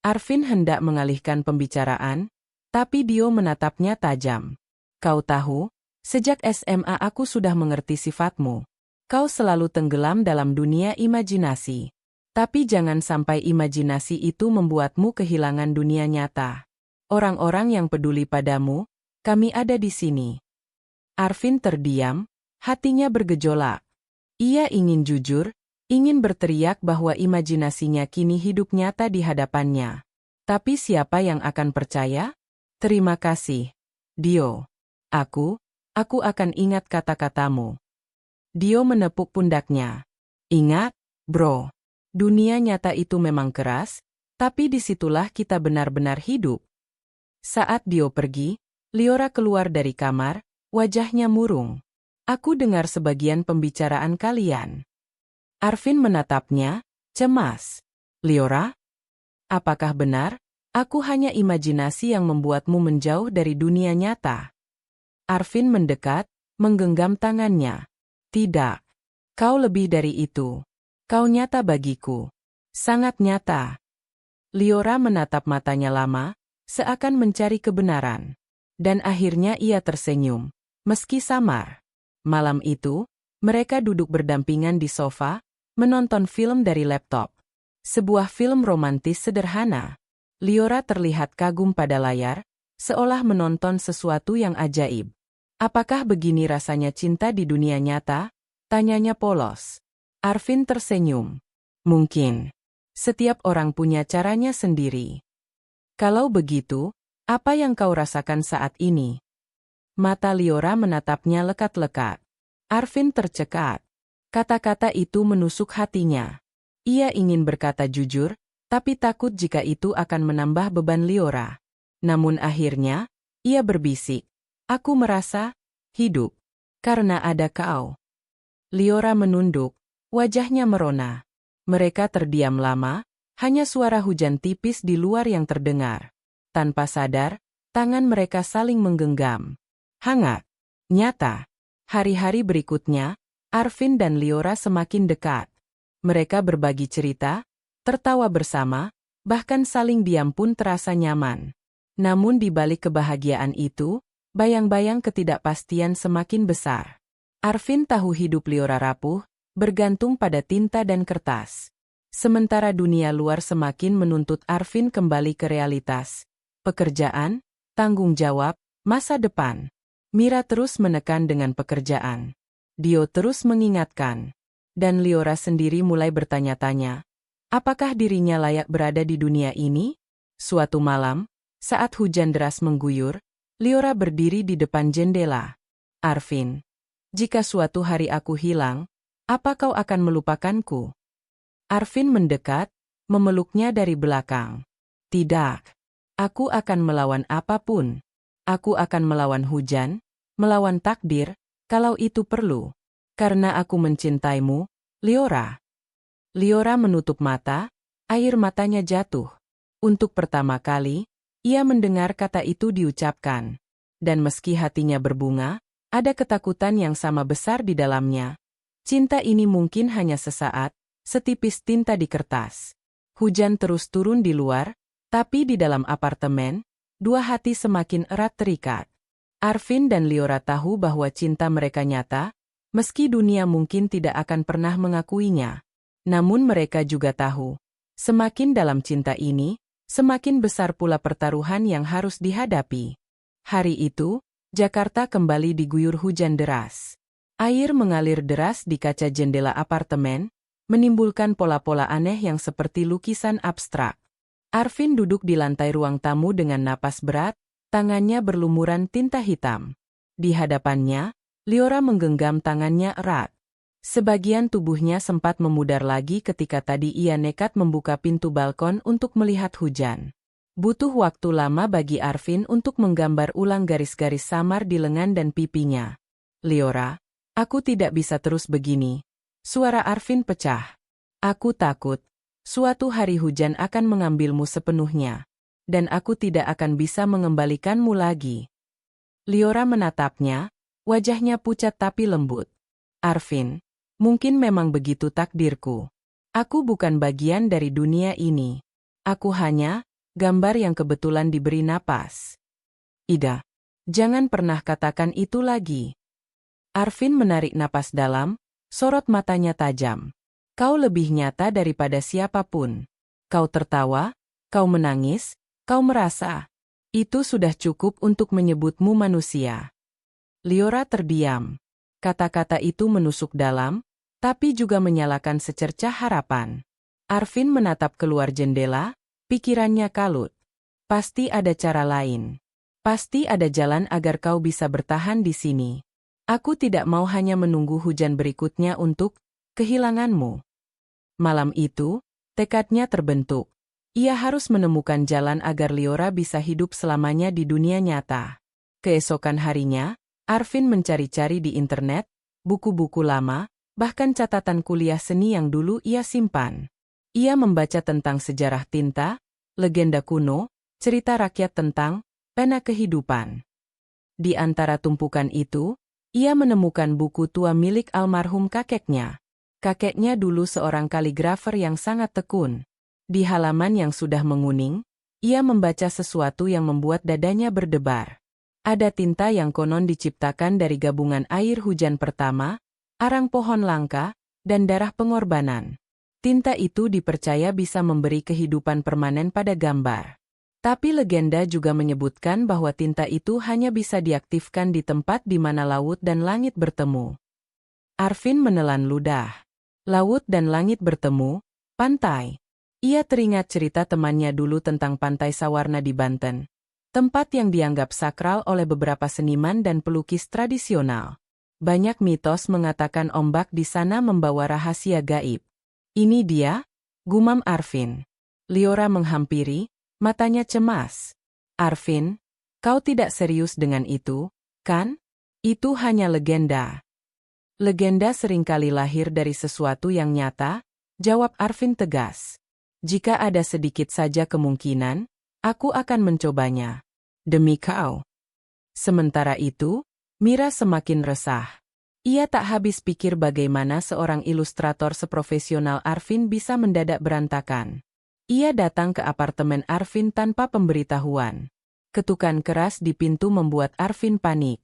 Arvin hendak mengalihkan pembicaraan, tapi Dio menatapnya tajam. Kau tahu, sejak SMA aku sudah mengerti sifatmu. Kau selalu tenggelam dalam dunia imajinasi. Tapi jangan sampai imajinasi itu membuatmu kehilangan dunia nyata. Orang-orang yang peduli padamu, kami ada di sini. Arvin terdiam, hatinya bergejolak. Ia ingin jujur, ingin berteriak bahwa imajinasinya kini hidup nyata di hadapannya. Tapi siapa yang akan percaya? Terima kasih, Dio. Aku akan ingat kata-katamu. Dio menepuk pundaknya. Ingat, bro. Dunia nyata itu memang keras, tapi disitulah kita benar-benar hidup. Saat Dio pergi, Liora keluar dari kamar, wajahnya murung. Aku dengar sebagian pembicaraan kalian. Arvin menatapnya, cemas. Liora? Apakah benar? Aku hanya imajinasi yang membuatmu menjauh dari dunia nyata. Arvin mendekat, menggenggam tangannya. Tidak. Kau lebih dari itu. Kau nyata bagiku. Sangat nyata. Liora menatap matanya lama, seakan mencari kebenaran. Dan akhirnya ia tersenyum, meski samar. Malam itu, mereka duduk berdampingan di sofa, menonton film dari laptop. Sebuah film romantis sederhana. Liora terlihat kagum pada layar, seolah menonton sesuatu yang ajaib. Apakah begini rasanya cinta di dunia nyata? Tanyanya polos. Arvin tersenyum. Mungkin. Setiap orang punya caranya sendiri. Kalau begitu, apa yang kau rasakan saat ini? Mata Liora menatapnya lekat-lekat. Arvin tercekat. Kata-kata itu menusuk hatinya. Ia ingin berkata jujur, tapi takut jika itu akan menambah beban Liora. Namun akhirnya, ia berbisik. Aku merasa hidup karena ada kau. Liora menunduk, wajahnya merona. Mereka terdiam lama, hanya suara hujan tipis di luar yang terdengar. Tanpa sadar, tangan mereka saling menggenggam. Hangat, nyata. Hari-hari berikutnya, Arvin dan Liora semakin dekat. Mereka berbagi cerita, tertawa bersama, bahkan saling diam pun terasa nyaman. Namun di balik kebahagiaan itu, bayang-bayang ketidakpastian semakin besar. Arvin tahu hidup Liora rapuh, bergantung pada tinta dan kertas. Sementara dunia luar semakin menuntut Arvin kembali ke realitas. Pekerjaan, tanggung jawab, masa depan. Mira terus menekan dengan pekerjaan. Dio terus mengingatkan. Dan Liora sendiri mulai bertanya-tanya, apakah dirinya layak berada di dunia ini? Suatu malam, saat hujan deras mengguyur, Liora berdiri di depan jendela. Arvin, jika suatu hari aku hilang, apa kau akan melupakanku? Arvin mendekat, memeluknya dari belakang. Tidak. Aku akan melawan apapun. Aku akan melawan hujan, melawan takdir, kalau itu perlu. Karena aku mencintaimu, Liora. Liora menutup mata, air matanya jatuh. Untuk pertama kali, ia mendengar kata itu diucapkan. Dan meski hatinya berbunga, ada ketakutan yang sama besar di dalamnya. Cinta ini mungkin hanya sesaat, setipis tinta di kertas. Hujan terus turun di luar, tapi di dalam apartemen, dua hati semakin erat terikat. Arvin dan Liora tahu bahwa cinta mereka nyata, meski dunia mungkin tidak akan pernah mengakuinya. Namun mereka juga tahu, semakin dalam cinta ini, semakin besar pula pertaruhan yang harus dihadapi. Hari itu, Jakarta kembali diguyur hujan deras. Air mengalir deras di kaca jendela apartemen, menimbulkan pola-pola aneh yang seperti lukisan abstrak. Arvin duduk di lantai ruang tamu dengan napas berat, tangannya berlumuran tinta hitam. Di hadapannya, Liora menggenggam tangannya erat. Sebagian tubuhnya sempat memudar lagi ketika tadi ia nekat membuka pintu balkon untuk melihat hujan. Butuh waktu lama bagi Arvin untuk menggambar ulang garis-garis samar di lengan dan pipinya. Liora, aku tidak bisa terus begini. Suara Arvin pecah. Aku takut. Suatu hari hujan akan mengambilmu sepenuhnya. Dan aku tidak akan bisa mengembalikanmu lagi. Liora menatapnya, wajahnya pucat tapi lembut. Arvin, mungkin memang begitu takdirku. Aku bukan bagian dari dunia ini. Aku hanya gambar yang kebetulan diberi napas. Ida, jangan pernah katakan itu lagi. Arvin menarik napas dalam, sorot matanya tajam. Kau lebih nyata daripada siapapun. Kau tertawa, kau menangis, kau merasa. Itu sudah cukup untuk menyebutmu manusia. Liora terdiam. Kata-kata itu menusuk dalam, tapi juga menyalakan secercah harapan. Arvin menatap keluar jendela, pikirannya kalut. Pasti ada cara lain. Pasti ada jalan agar kau bisa bertahan di sini. Aku tidak mau hanya menunggu hujan berikutnya untuk kehilanganmu. Malam itu, tekadnya terbentuk. Ia harus menemukan jalan agar Liora bisa hidup selamanya di dunia nyata. Keesokan harinya, Arvin mencari-cari di internet, buku-buku lama, bahkan catatan kuliah seni yang dulu ia simpan. Ia membaca tentang sejarah tinta, legenda kuno, cerita rakyat tentang pena kehidupan. Di antara tumpukan itu, ia menemukan buku tua milik almarhum kakeknya. Kakeknya dulu seorang kaligrafer yang sangat tekun. Di halaman yang sudah menguning, ia membaca sesuatu yang membuat dadanya berdebar. Ada tinta yang konon diciptakan dari gabungan air hujan pertama, arang pohon langka, dan darah pengorbanan. Tinta itu dipercaya bisa memberi kehidupan permanen pada gambar. Tapi legenda juga menyebutkan bahwa tinta itu hanya bisa diaktifkan di tempat di mana laut dan langit bertemu. Arvin menelan ludah. Laut dan langit bertemu, pantai. Ia teringat cerita temannya dulu tentang Pantai Sawarna di Banten. Tempat yang dianggap sakral oleh beberapa seniman dan pelukis tradisional. Banyak mitos mengatakan ombak di sana membawa rahasia gaib. Ini dia, gumam Arvin. Liora menghampiri, matanya cemas. Arvin, kau tidak serius dengan itu, kan? Itu hanya legenda. Legenda seringkali lahir dari sesuatu yang nyata, jawab Arvin tegas. Jika ada sedikit saja kemungkinan, aku akan mencobanya. Demi kau. Sementara itu, Mira semakin resah. Ia tak habis pikir bagaimana seorang ilustrator seprofesional Arvin bisa mendadak berantakan. Ia datang ke apartemen Arvin tanpa pemberitahuan. Ketukan keras di pintu membuat Arvin panik.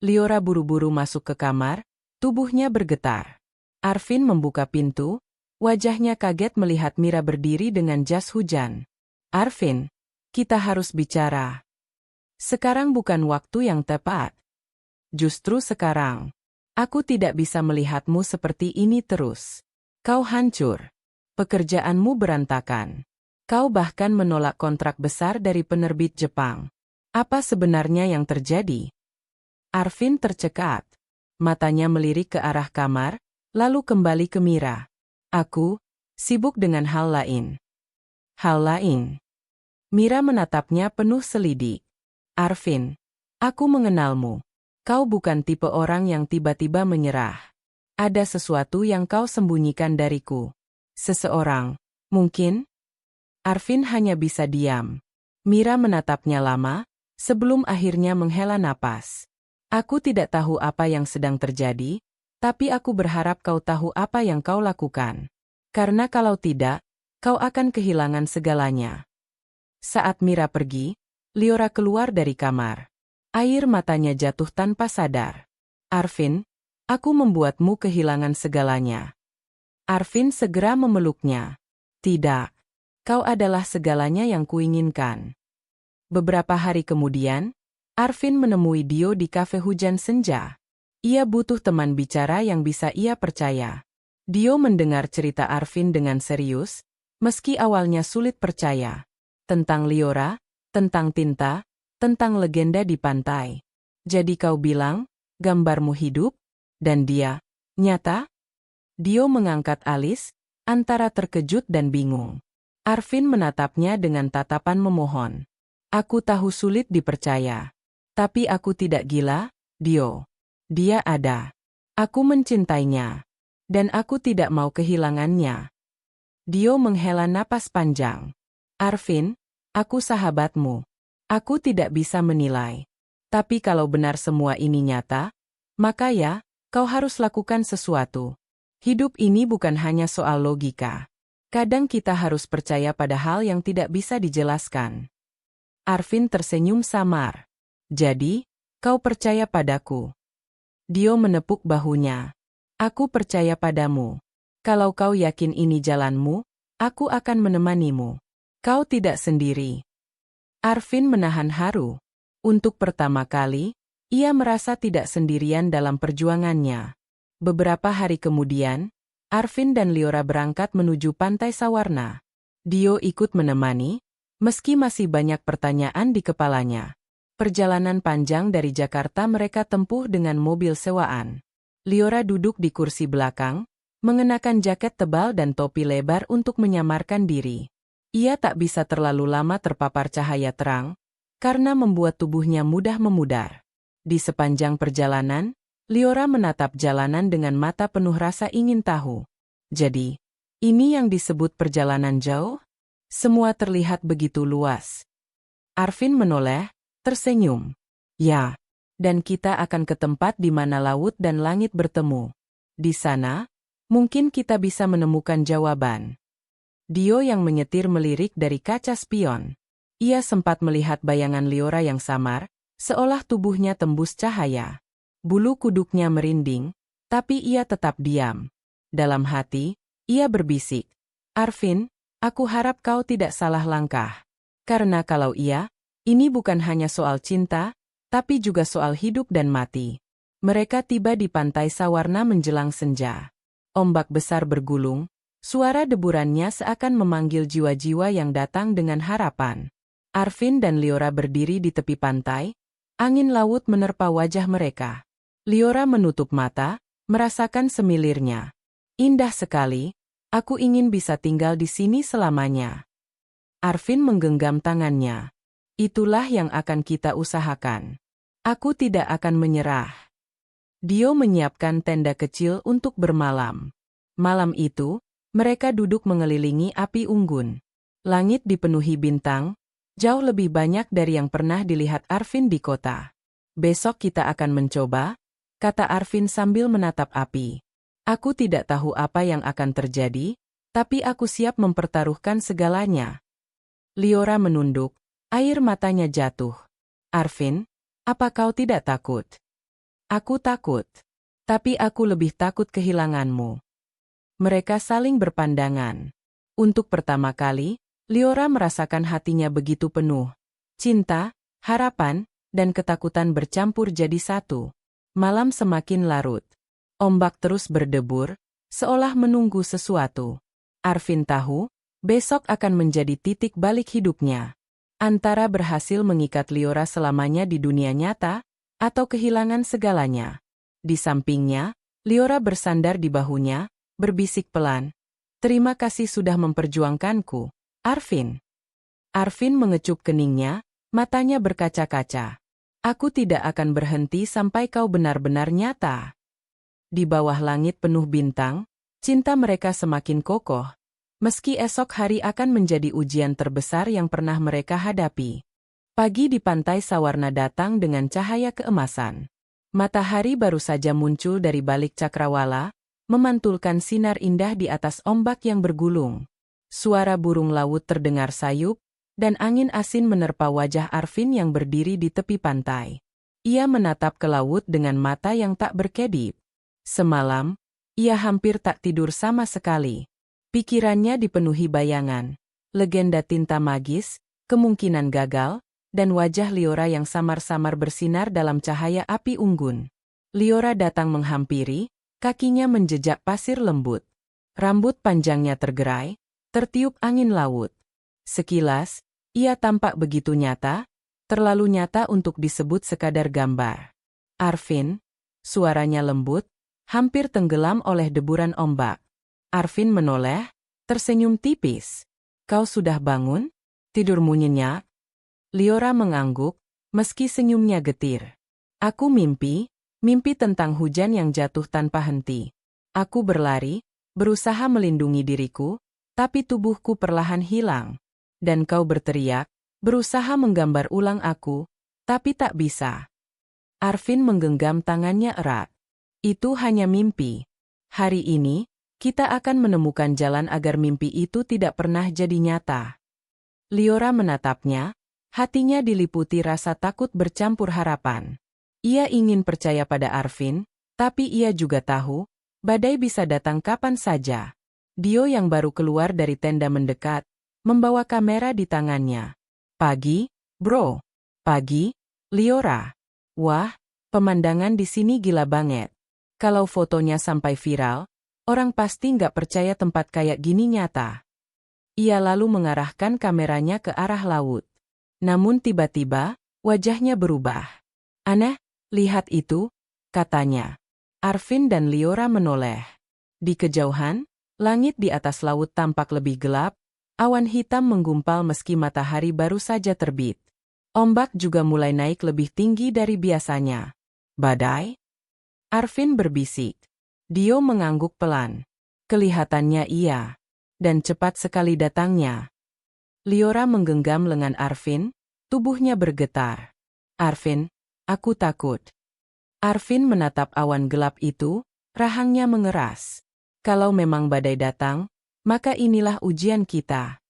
Liora buru-buru masuk ke kamar, tubuhnya bergetar. Arvin membuka pintu, wajahnya kaget melihat Mira berdiri dengan jas hujan. Arvin, kita harus bicara. Sekarang bukan waktu yang tepat. Justru sekarang. Aku tidak bisa melihatmu seperti ini terus. Kau hancur. Pekerjaanmu berantakan. Kau bahkan menolak kontrak besar dari penerbit Jepang. Apa sebenarnya yang terjadi? Arvin tercekat. Matanya melirik ke arah kamar, lalu kembali ke Mira. Aku sibuk dengan hal lain. Hal lain. Mira menatapnya penuh selidik. Arvin, aku mengenalmu. Kau bukan tipe orang yang tiba-tiba menyerah. Ada sesuatu yang kau sembunyikan dariku. Seseorang, mungkin? Arvin hanya bisa diam. Mira menatapnya lama, sebelum akhirnya menghela napas. Aku tidak tahu apa yang sedang terjadi, Tapi aku berharap kau tahu apa yang kau lakukan. Karena kalau tidak, kau akan kehilangan segalanya. Saat Mira pergi, Liora keluar dari kamar. Air matanya jatuh tanpa sadar. Arvin, aku membuatmu kehilangan segalanya. Arvin segera memeluknya. Tidak. Kau adalah segalanya yang kuinginkan. Beberapa hari kemudian, Arvin menemui Dio di kafe hujan senja. Ia butuh teman bicara yang bisa ia percaya. Dio mendengar cerita Arvin dengan serius, meski awalnya sulit percaya. Tentang Liora, tentang tinta, tentang legenda di pantai. Jadi kau bilang, gambarmu hidup? Dan dia, nyata? Dio mengangkat alis, antara terkejut dan bingung. Arvin menatapnya dengan tatapan memohon. Aku tahu sulit dipercaya. Tapi aku tidak gila, Dio. Dia ada. Aku mencintainya. Dan aku tidak mau kehilangannya. Dio menghela napas panjang. Arvin, aku sahabatmu. Aku tidak bisa menilai. Tapi kalau benar semua ini nyata, maka ya, kau harus lakukan sesuatu. Hidup ini bukan hanya soal logika. Kadang kita harus percaya pada hal yang tidak bisa dijelaskan. Arvin tersenyum samar. Jadi, kau percaya padaku? Dio menepuk bahunya. Aku percaya padamu. Kalau kau yakin ini jalanmu, aku akan menemanimu. Kau tidak sendiri. Arvin menahan haru. Untuk pertama kali, ia merasa tidak sendirian dalam perjuangannya. Beberapa hari kemudian, Arvin dan Liora berangkat menuju Pantai Sawarna. Dio ikut menemani, meski masih banyak pertanyaan di kepalanya. Perjalanan panjang dari Jakarta mereka tempuh dengan mobil sewaan. Liora duduk di kursi belakang, mengenakan jaket tebal dan topi lebar untuk menyamarkan diri. Ia tak bisa terlalu lama terpapar cahaya terang, karena membuat tubuhnya mudah memudar. Di sepanjang perjalanan, Liora menatap jalanan dengan mata penuh rasa ingin tahu. Jadi, ini yang disebut perjalanan jauh? Semua terlihat begitu luas. Arvin menoleh, tersenyum. Ya, dan kita akan ke tempat di mana laut dan langit bertemu. Di sana, mungkin kita bisa menemukan jawaban. Dio yang menyetir melirik dari kaca spion. Ia sempat melihat bayangan Liora yang samar, seolah tubuhnya tembus cahaya. Bulu kuduknya merinding, tapi ia tetap diam. Dalam hati, ia berbisik, Arvin, aku harap kau tidak salah langkah. Karena kalau iya, ini bukan hanya soal cinta, tapi juga soal hidup dan mati. Mereka tiba di Pantai Sawarna menjelang senja. Ombak besar bergulung, suara deburannya seakan memanggil jiwa-jiwa yang datang dengan harapan. Arvin dan Liora berdiri di tepi pantai, angin laut menerpa wajah mereka. Liora menutup mata, merasakan semilirnya. Indah sekali, aku ingin bisa tinggal di sini selamanya. Arvin menggenggam tangannya. Itulah yang akan kita usahakan. Aku tidak akan menyerah. Dio menyiapkan tenda kecil untuk bermalam. Malam itu, mereka duduk mengelilingi api unggun. Langit dipenuhi bintang, jauh lebih banyak dari yang pernah dilihat Arvin di kota. Besok kita akan mencoba, kata Arvin sambil menatap api. Aku tidak tahu apa yang akan terjadi, tapi aku siap mempertaruhkan segalanya. Liora menunduk, air matanya jatuh. Arvin, apa kau tidak takut? Aku takut. Tapi aku lebih takut kehilanganmu. Mereka saling berpandangan. Untuk pertama kali, Liora merasakan hatinya begitu penuh. Cinta, harapan, dan ketakutan bercampur jadi satu. Malam semakin larut. Ombak terus berdebur, seolah menunggu sesuatu. Arvin tahu, besok akan menjadi titik balik hidupnya. Antara berhasil mengikat Liora selamanya di dunia nyata, atau kehilangan segalanya. Di sampingnya, Liora bersandar di bahunya, berbisik pelan. Terima kasih sudah memperjuangkanku, Arvin. Arvin mengecup keningnya, matanya berkaca-kaca. Aku tidak akan berhenti sampai kau benar-benar nyata. Di bawah langit penuh bintang, cinta mereka semakin kokoh, meski esok hari akan menjadi ujian terbesar yang pernah mereka hadapi. Pagi di Pantai Sawarna datang dengan cahaya keemasan. Matahari baru saja muncul dari balik cakrawala, memantulkan sinar indah di atas ombak yang bergulung. Suara burung laut terdengar sayup, dan angin asin menerpa wajah Arvin yang berdiri di tepi pantai. Ia menatap ke laut dengan mata yang tak berkedip. Semalam, ia hampir tak tidur sama sekali. Pikirannya dipenuhi bayangan, legenda tinta magis, kemungkinan gagal, dan wajah Liora yang samar-samar bersinar dalam cahaya api unggun. Liora datang menghampiri, kakinya menjejak pasir lembut. Rambut panjangnya tergerai, tertiup angin laut. Sekilas, ia tampak begitu nyata, terlalu nyata untuk disebut sekadar gambar. Arvin, suaranya lembut, hampir tenggelam oleh deburan ombak. Arvin menoleh, tersenyum tipis. Kau sudah bangun? Tidurmu nyenyak? Liora mengangguk, meski senyumnya getir. Aku mimpi tentang hujan yang jatuh tanpa henti. Aku berlari, berusaha melindungi diriku, tapi tubuhku perlahan hilang. Dan kau berteriak, berusaha menggambar ulang aku, tapi tak bisa. Arvin menggenggam tangannya erat. Itu hanya mimpi. Hari ini, kita akan menemukan jalan agar mimpi itu tidak pernah jadi nyata. Liora menatapnya, hatinya diliputi rasa takut bercampur harapan. Ia ingin percaya pada Arvin, tapi ia juga tahu, badai bisa datang kapan saja. Dio yang baru keluar dari tenda mendekat, membawa kamera di tangannya. Pagi, bro. Pagi, Liora. Wah, pemandangan di sini gila banget. Kalau fotonya sampai viral, orang pasti nggak percaya tempat kayak gini nyata. Ia lalu mengarahkan kameranya ke arah laut. Namun tiba-tiba, wajahnya berubah. Aneh, lihat itu, katanya. Arvin dan Liora menoleh. Di kejauhan, langit di atas laut tampak lebih gelap, awan hitam menggumpal meski matahari baru saja terbit. Ombak juga mulai naik lebih tinggi dari biasanya. Badai? Arvin berbisik. Dio mengangguk pelan. Kelihatannya iya. Dan cepat sekali datangnya. Liora menggenggam lengan Arvin, tubuhnya bergetar. Arvin, aku takut. Arvin menatap awan gelap itu, rahangnya mengeras. Kalau memang badai datang, maka inilah ujian kita.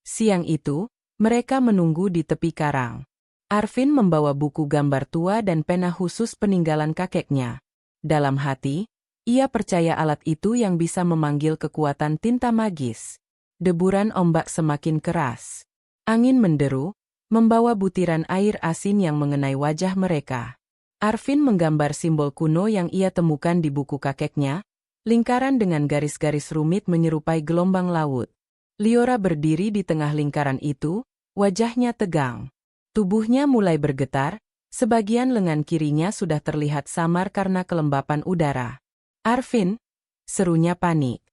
Siang itu, mereka menunggu di tepi karang. Arvin membawa buku gambar tua dan pena khusus peninggalan kakeknya. Dalam hati, ia percaya alat itu yang bisa memanggil kekuatan tinta magis. Deburan ombak semakin keras. Angin menderu, membawa butiran air asin yang mengenai wajah mereka. Arvin menggambar simbol kuno yang ia temukan di buku kakeknya, lingkaran dengan garis-garis rumit menyerupai gelombang laut. Liora berdiri di tengah lingkaran itu, wajahnya tegang. Tubuhnya mulai bergetar, sebagian lengan kirinya sudah terlihat samar karena kelembapan udara. Arvin, serunya panik.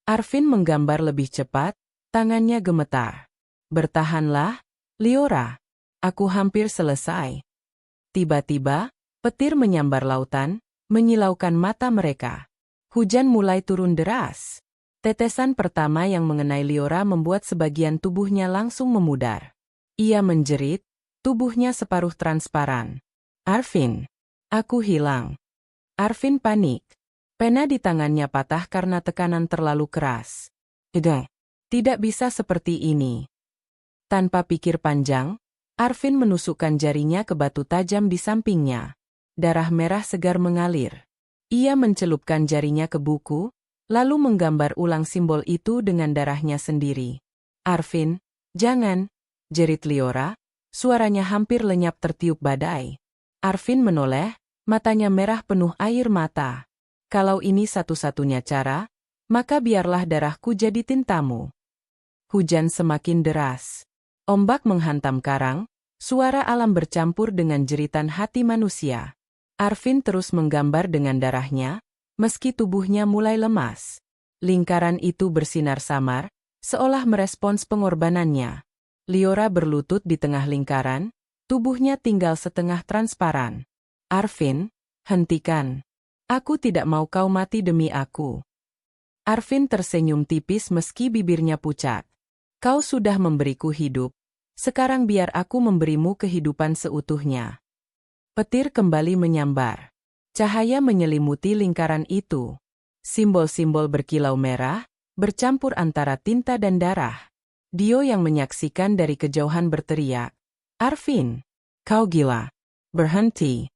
Arvin menggambar lebih cepat, tangannya gemetar. Bertahanlah, Liora. Aku hampir selesai. Tiba-tiba, petir menyambar lautan, menyilaukan mata mereka. Hujan mulai turun deras. Tetesan pertama yang mengenai Liora membuat sebagian tubuhnya langsung memudar. Ia menjerit, tubuhnya separuh transparan. Arvin, aku hilang. Arvin panik. Pena di tangannya patah karena tekanan terlalu keras. Tidak bisa seperti ini. Tanpa pikir panjang, Arvin menusukkan jarinya ke batu tajam di sampingnya. Darah merah segar mengalir. Ia mencelupkan jarinya ke buku, lalu menggambar ulang simbol itu dengan darahnya sendiri. Arvin, jangan, jerit Liora, suaranya hampir lenyap tertiup badai. Arvin menoleh, matanya merah penuh air mata. Kalau ini satu-satunya cara, maka biarlah darahku jadi tintamu. Hujan semakin deras. Ombak menghantam karang, suara alam bercampur dengan jeritan hati manusia. Arvin terus menggambar dengan darahnya, meski tubuhnya mulai lemas. Lingkaran itu bersinar samar, seolah merespons pengorbanannya. Liora berlutut di tengah lingkaran, tubuhnya tinggal setengah transparan. Arvin, hentikan. Aku tidak mau kau mati demi aku. Arvin tersenyum tipis meski bibirnya pucat. Kau sudah memberiku hidup, sekarang biar aku memberimu kehidupan seutuhnya. Petir kembali menyambar. Cahaya menyelimuti lingkaran itu. Simbol-simbol berkilau merah, bercampur antara tinta dan darah. Dio yang menyaksikan dari kejauhan berteriak, "Arvin, kau gila. Berhenti."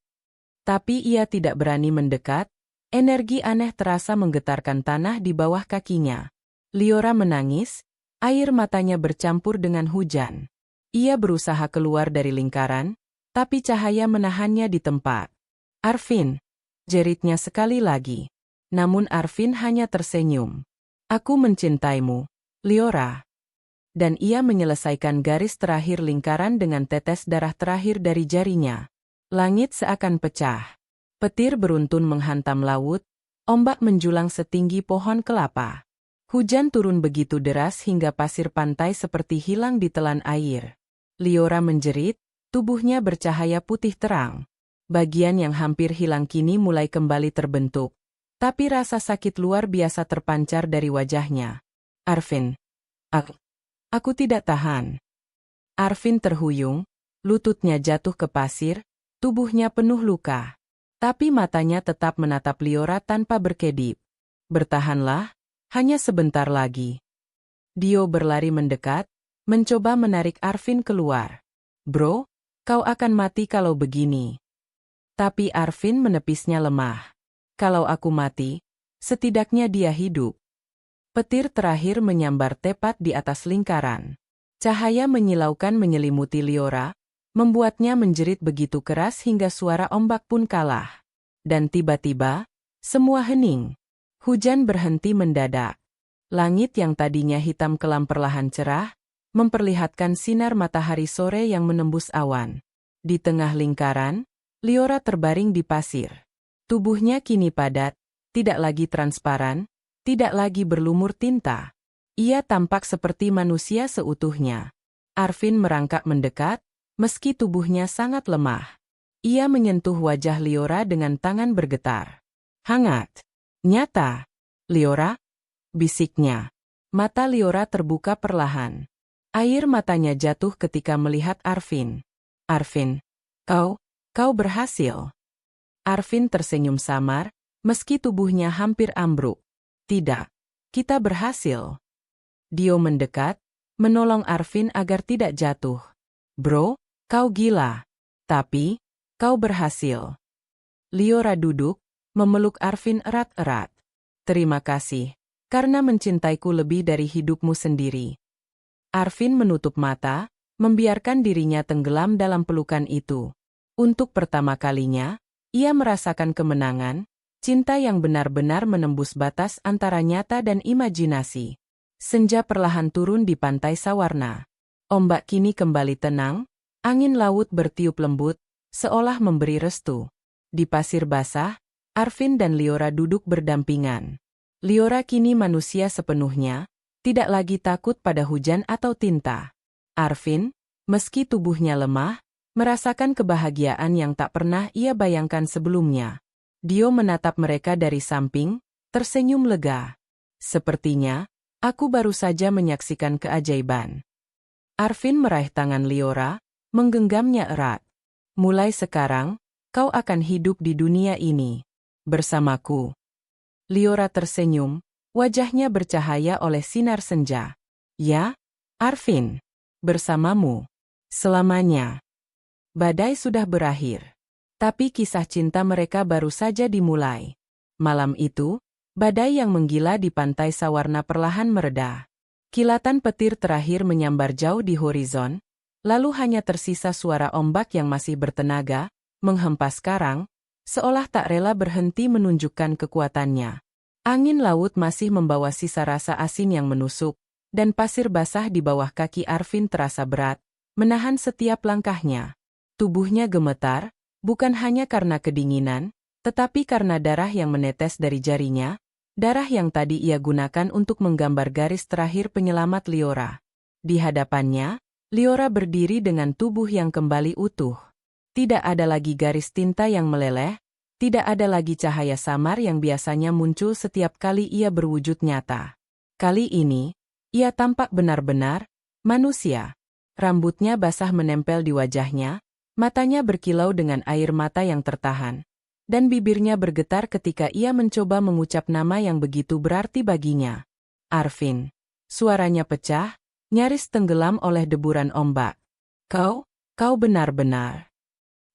Tapi ia tidak berani mendekat, energi aneh terasa menggetarkan tanah di bawah kakinya. Liora menangis, air matanya bercampur dengan hujan. Ia berusaha keluar dari lingkaran, tapi cahaya menahannya di tempat. "Arvin," jeritnya sekali lagi. Namun Arvin hanya tersenyum. "Aku mencintaimu, Liora." Dan ia menyelesaikan garis terakhir lingkaran dengan tetes darah terakhir dari jarinya. Langit seakan pecah. Petir beruntun menghantam laut, ombak menjulang setinggi pohon kelapa. Hujan turun begitu deras hingga pasir pantai seperti hilang ditelan air. Liora menjerit, tubuhnya bercahaya putih terang. Bagian yang hampir hilang kini mulai kembali terbentuk. Tapi rasa sakit luar biasa terpancar dari wajahnya. "Arvin, aku tidak tahan." Arvin terhuyung, lututnya jatuh ke pasir, tubuhnya penuh luka. Tapi matanya tetap menatap Liora tanpa berkedip. "Bertahanlah, hanya sebentar lagi." Dio berlari mendekat, mencoba menarik Arvin keluar. "Bro, kau akan mati kalau begini." Tapi Arvin menepisnya lemah. "Kalau aku mati, setidaknya dia hidup." Petir terakhir menyambar tepat di atas lingkaran. Cahaya menyilaukan menyelimuti Liora, membuatnya menjerit begitu keras hingga suara ombak pun kalah. Dan tiba-tiba, semua hening. Hujan berhenti mendadak. Langit yang tadinya hitam kelam perlahan cerah, memperlihatkan sinar matahari sore yang menembus awan. Di tengah lingkaran, Liora terbaring di pasir. Tubuhnya kini padat, tidak lagi transparan, tidak lagi berlumur tinta. Ia tampak seperti manusia seutuhnya. Arvin merangkak mendekat, meski tubuhnya sangat lemah. Ia menyentuh wajah Liora dengan tangan bergetar. "Hangat. Nyata. Liora?" bisiknya. Mata Liora terbuka perlahan. Air matanya jatuh ketika melihat Arvin. "Arvin, kau berhasil." Arvin tersenyum samar, meski tubuhnya hampir ambruk. "Tidak, kita berhasil." Dio mendekat, menolong Arvin agar tidak jatuh. "Bro, kau gila. Tapi, kau berhasil." Liora duduk, memeluk Arvin erat-erat. "Terima kasih, karena mencintaiku lebih dari hidupmu sendiri." Arvin menutup mata, membiarkan dirinya tenggelam dalam pelukan itu. Untuk pertama kalinya, ia merasakan kemenangan, cinta yang benar-benar menembus batas antara nyata dan imajinasi. Senja perlahan turun di pantai Sawarna. Ombak kini kembali tenang, angin laut bertiup lembut, seolah memberi restu. Di pasir basah, Arvin dan Liora duduk berdampingan. Liora kini manusia sepenuhnya, tidak lagi takut pada hujan atau tinta. Arvin, meski tubuhnya lemah, merasakan kebahagiaan yang tak pernah ia bayangkan sebelumnya. Dio menatap mereka dari samping, tersenyum lega. "Sepertinya, aku baru saja menyaksikan keajaiban." Arvin meraih tangan Liora, menggenggamnya erat. "Mulai sekarang, kau akan hidup di dunia ini bersamaku." Liora tersenyum, wajahnya bercahaya oleh sinar senja. "Ya, Arvin, bersamamu selamanya." Badai sudah berakhir. Tapi kisah cinta mereka baru saja dimulai. Malam itu, badai yang menggila di pantai Sawarna perlahan mereda. Kilatan petir terakhir menyambar jauh di horizon, lalu hanya tersisa suara ombak yang masih bertenaga, menghempas karang, seolah tak rela berhenti menunjukkan kekuatannya. Angin laut masih membawa sisa rasa asin yang menusuk, dan pasir basah di bawah kaki Arvin terasa berat, menahan setiap langkahnya. Tubuhnya gemetar, bukan hanya karena kedinginan, tetapi karena darah yang menetes dari jarinya, darah yang tadi ia gunakan untuk menggambar garis terakhir penyelamat Liora. Di hadapannya, Liora berdiri dengan tubuh yang kembali utuh. Tidak ada lagi garis tinta yang meleleh, tidak ada lagi cahaya samar yang biasanya muncul setiap kali ia berwujud nyata. Kali ini, ia tampak benar-benar manusia. Rambutnya basah menempel di wajahnya, matanya berkilau dengan air mata yang tertahan. dan bibirnya bergetar ketika ia mencoba mengucap nama yang begitu berarti baginya. Arvin. Suaranya pecah, nyaris tenggelam oleh deburan ombak. Kau benar-benar.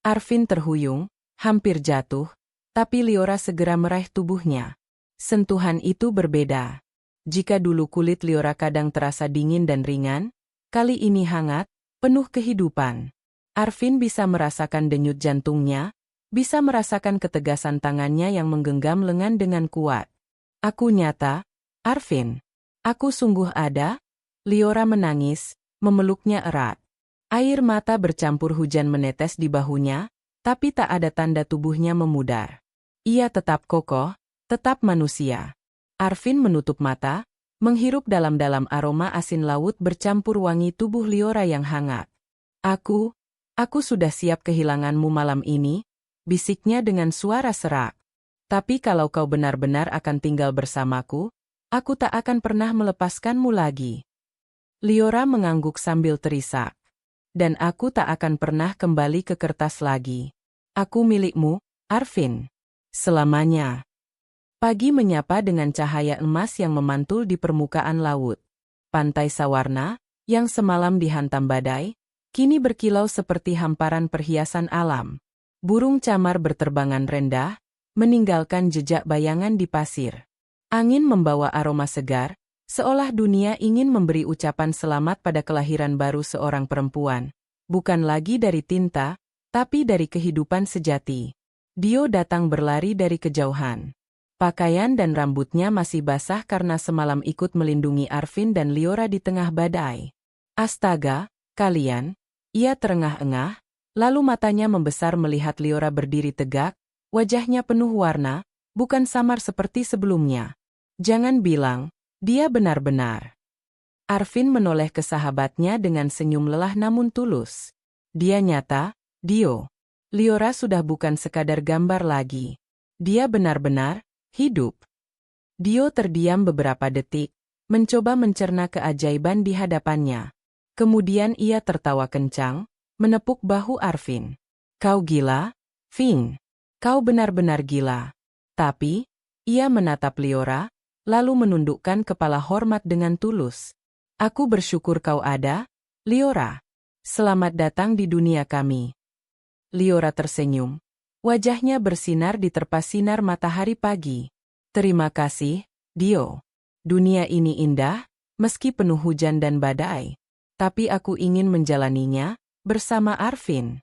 Arvin terhuyung, hampir jatuh, tapi Liora segera meraih tubuhnya. Sentuhan itu berbeda. Jika dulu kulit Liora kadang terasa dingin dan ringan, kali ini hangat, penuh kehidupan. Arvin bisa merasakan denyut jantungnya, bisa merasakan ketegasan tangannya yang menggenggam lengan dengan kuat. Aku nyata, Arvin. Aku sungguh ada. Liora menangis, memeluknya erat. Air mata bercampur hujan menetes di bahunya, tapi tak ada tanda tubuhnya memudar. Ia tetap kokoh, tetap manusia. Arvin menutup mata, menghirup dalam-dalam aroma asin laut bercampur wangi tubuh Liora yang hangat. Aku sudah siap kehilanganmu malam ini, bisiknya dengan suara serak. Tapi kalau kau benar-benar akan tinggal bersamaku, aku tak akan pernah melepaskanmu lagi. Liora mengangguk sambil terisak. Dan aku tak akan pernah kembali ke kertas lagi. Aku milikmu, Arvin. Selamanya. Pagi menyapa dengan cahaya emas yang memantul di permukaan laut. Pantai Sawarna, yang semalam dihantam badai, kini berkilau seperti hamparan perhiasan alam. Burung camar berterbangan rendah, meninggalkan jejak bayangan di pasir. Angin membawa aroma segar, seolah dunia ingin memberi ucapan selamat pada kelahiran baru seorang perempuan. Bukan lagi dari tinta, tapi dari kehidupan sejati. Dio datang berlari dari kejauhan. Pakaian dan rambutnya masih basah karena semalam ikut melindungi Arvin dan Liora di tengah badai. Astaga, kalian! Ia terengah-engah, lalu matanya membesar melihat Liora berdiri tegak, wajahnya penuh warna, bukan samar seperti sebelumnya. Jangan bilang, dia benar-benar. Arvin menoleh ke sahabatnya dengan senyum lelah namun tulus. Dia nyata, Dio. Liora sudah bukan sekadar gambar lagi. Dia benar-benar hidup. Dio terdiam beberapa detik, mencoba mencerna keajaiban di hadapannya. Kemudian ia tertawa kencang, menepuk bahu Arvin. Kau gila, Ving. Kau benar-benar gila. Tapi, ia menatap Liora, lalu menundukkan kepala hormat dengan tulus. Aku bersyukur kau ada, Liora. Selamat datang di dunia kami. Liora tersenyum. Wajahnya bersinar diterpa sinar matahari pagi. Terima kasih, Dio. Dunia ini indah, meski penuh hujan dan badai. Tapi aku ingin menjalaninya bersama Arvin.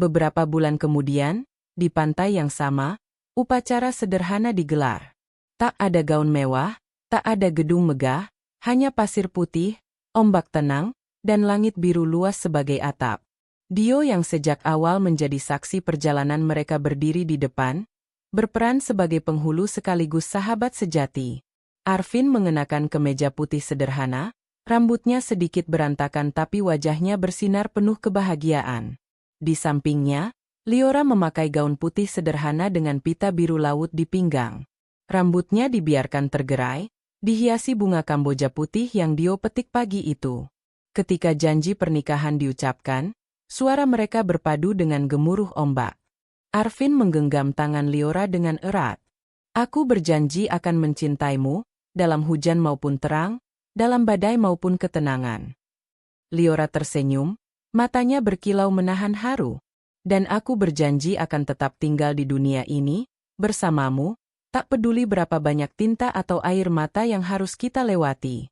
Beberapa bulan kemudian, di pantai yang sama, upacara sederhana digelar. Tak ada gaun mewah, tak ada gedung megah, hanya pasir putih, ombak tenang, dan langit biru luas sebagai atap. Dio yang sejak awal menjadi saksi perjalanan mereka berdiri di depan, berperan sebagai penghulu sekaligus sahabat sejati. Arvin mengenakan kemeja putih sederhana, rambutnya sedikit berantakan tapi wajahnya bersinar penuh kebahagiaan. Di sampingnya, Liora memakai gaun putih sederhana dengan pita biru laut di pinggang. Rambutnya dibiarkan tergerai, dihiasi bunga kamboja putih yang Dio petik pagi itu. Ketika janji pernikahan diucapkan, suara mereka berpadu dengan gemuruh ombak. Arvin menggenggam tangan Liora dengan erat. Aku berjanji akan mencintaimu, dalam hujan maupun terang, dalam badai maupun ketenangan. Liora tersenyum, matanya berkilau menahan haru. Dan aku berjanji akan tetap tinggal di dunia ini, bersamamu, tak peduli berapa banyak tinta atau air mata yang harus kita lewati.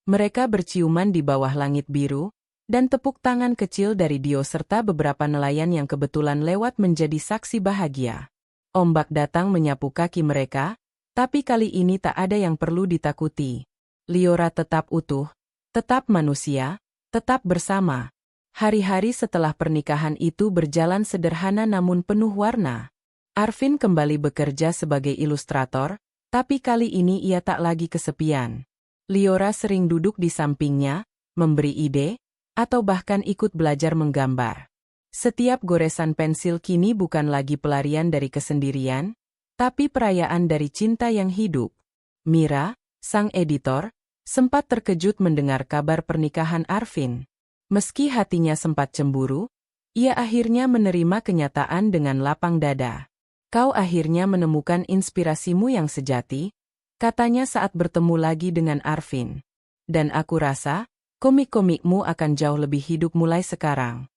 Mereka berciuman di bawah langit biru, dan tepuk tangan kecil dari Dio serta beberapa nelayan yang kebetulan lewat menjadi saksi bahagia. Ombak datang menyapu kaki mereka, tapi kali ini tak ada yang perlu ditakuti. Liora tetap utuh, tetap manusia, tetap bersama. Hari-hari setelah pernikahan itu berjalan sederhana namun penuh warna. Arvin kembali bekerja sebagai ilustrator, tapi kali ini ia tak lagi kesepian. Liora sering duduk di sampingnya, memberi ide, atau bahkan ikut belajar menggambar. Setiap goresan pensil kini bukan lagi pelarian dari kesendirian, tapi perayaan dari cinta yang hidup. Mira, sang editor, sempat terkejut mendengar kabar pernikahan Arvin. Meski hatinya sempat cemburu, ia akhirnya menerima kenyataan dengan lapang dada. Kau akhirnya menemukan inspirasimu yang sejati, katanya saat bertemu lagi dengan Arvin. Dan aku rasa, komik-komikmu akan jauh lebih hidup mulai sekarang.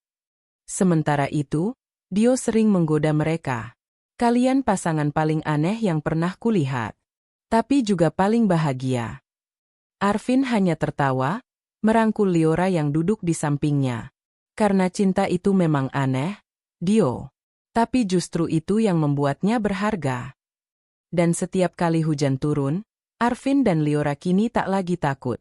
Sementara itu, Dio sering menggoda mereka. Kalian pasangan paling aneh yang pernah kulihat. Tapi juga paling bahagia. Arvin hanya tertawa, merangkul Liora yang duduk di sampingnya. Karena cinta itu memang aneh, Dio. Tapi justru itu yang membuatnya berharga. Dan setiap kali hujan turun, Arvin dan Liora kini tak lagi takut.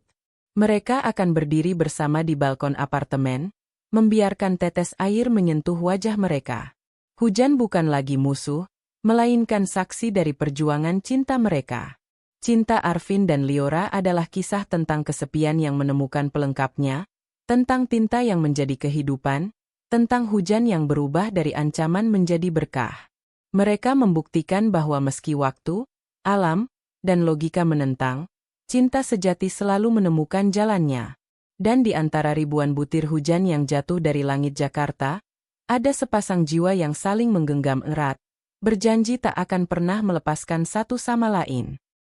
Mereka akan berdiri bersama di balkon apartemen, membiarkan tetes air menyentuh wajah mereka. Hujan bukan lagi musuh, melainkan saksi dari perjuangan cinta mereka. Cinta Arvin dan Liora adalah kisah tentang kesepian yang menemukan pelengkapnya, tentang tinta yang menjadi kehidupan, tentang hujan yang berubah dari ancaman menjadi berkah. Mereka membuktikan bahwa meski waktu, alam, dan logika menentang, cinta sejati selalu menemukan jalannya. Dan di antara ribuan butir hujan yang jatuh dari langit Jakarta, ada sepasang jiwa yang saling menggenggam erat, berjanji tak akan pernah melepaskan satu sama lain.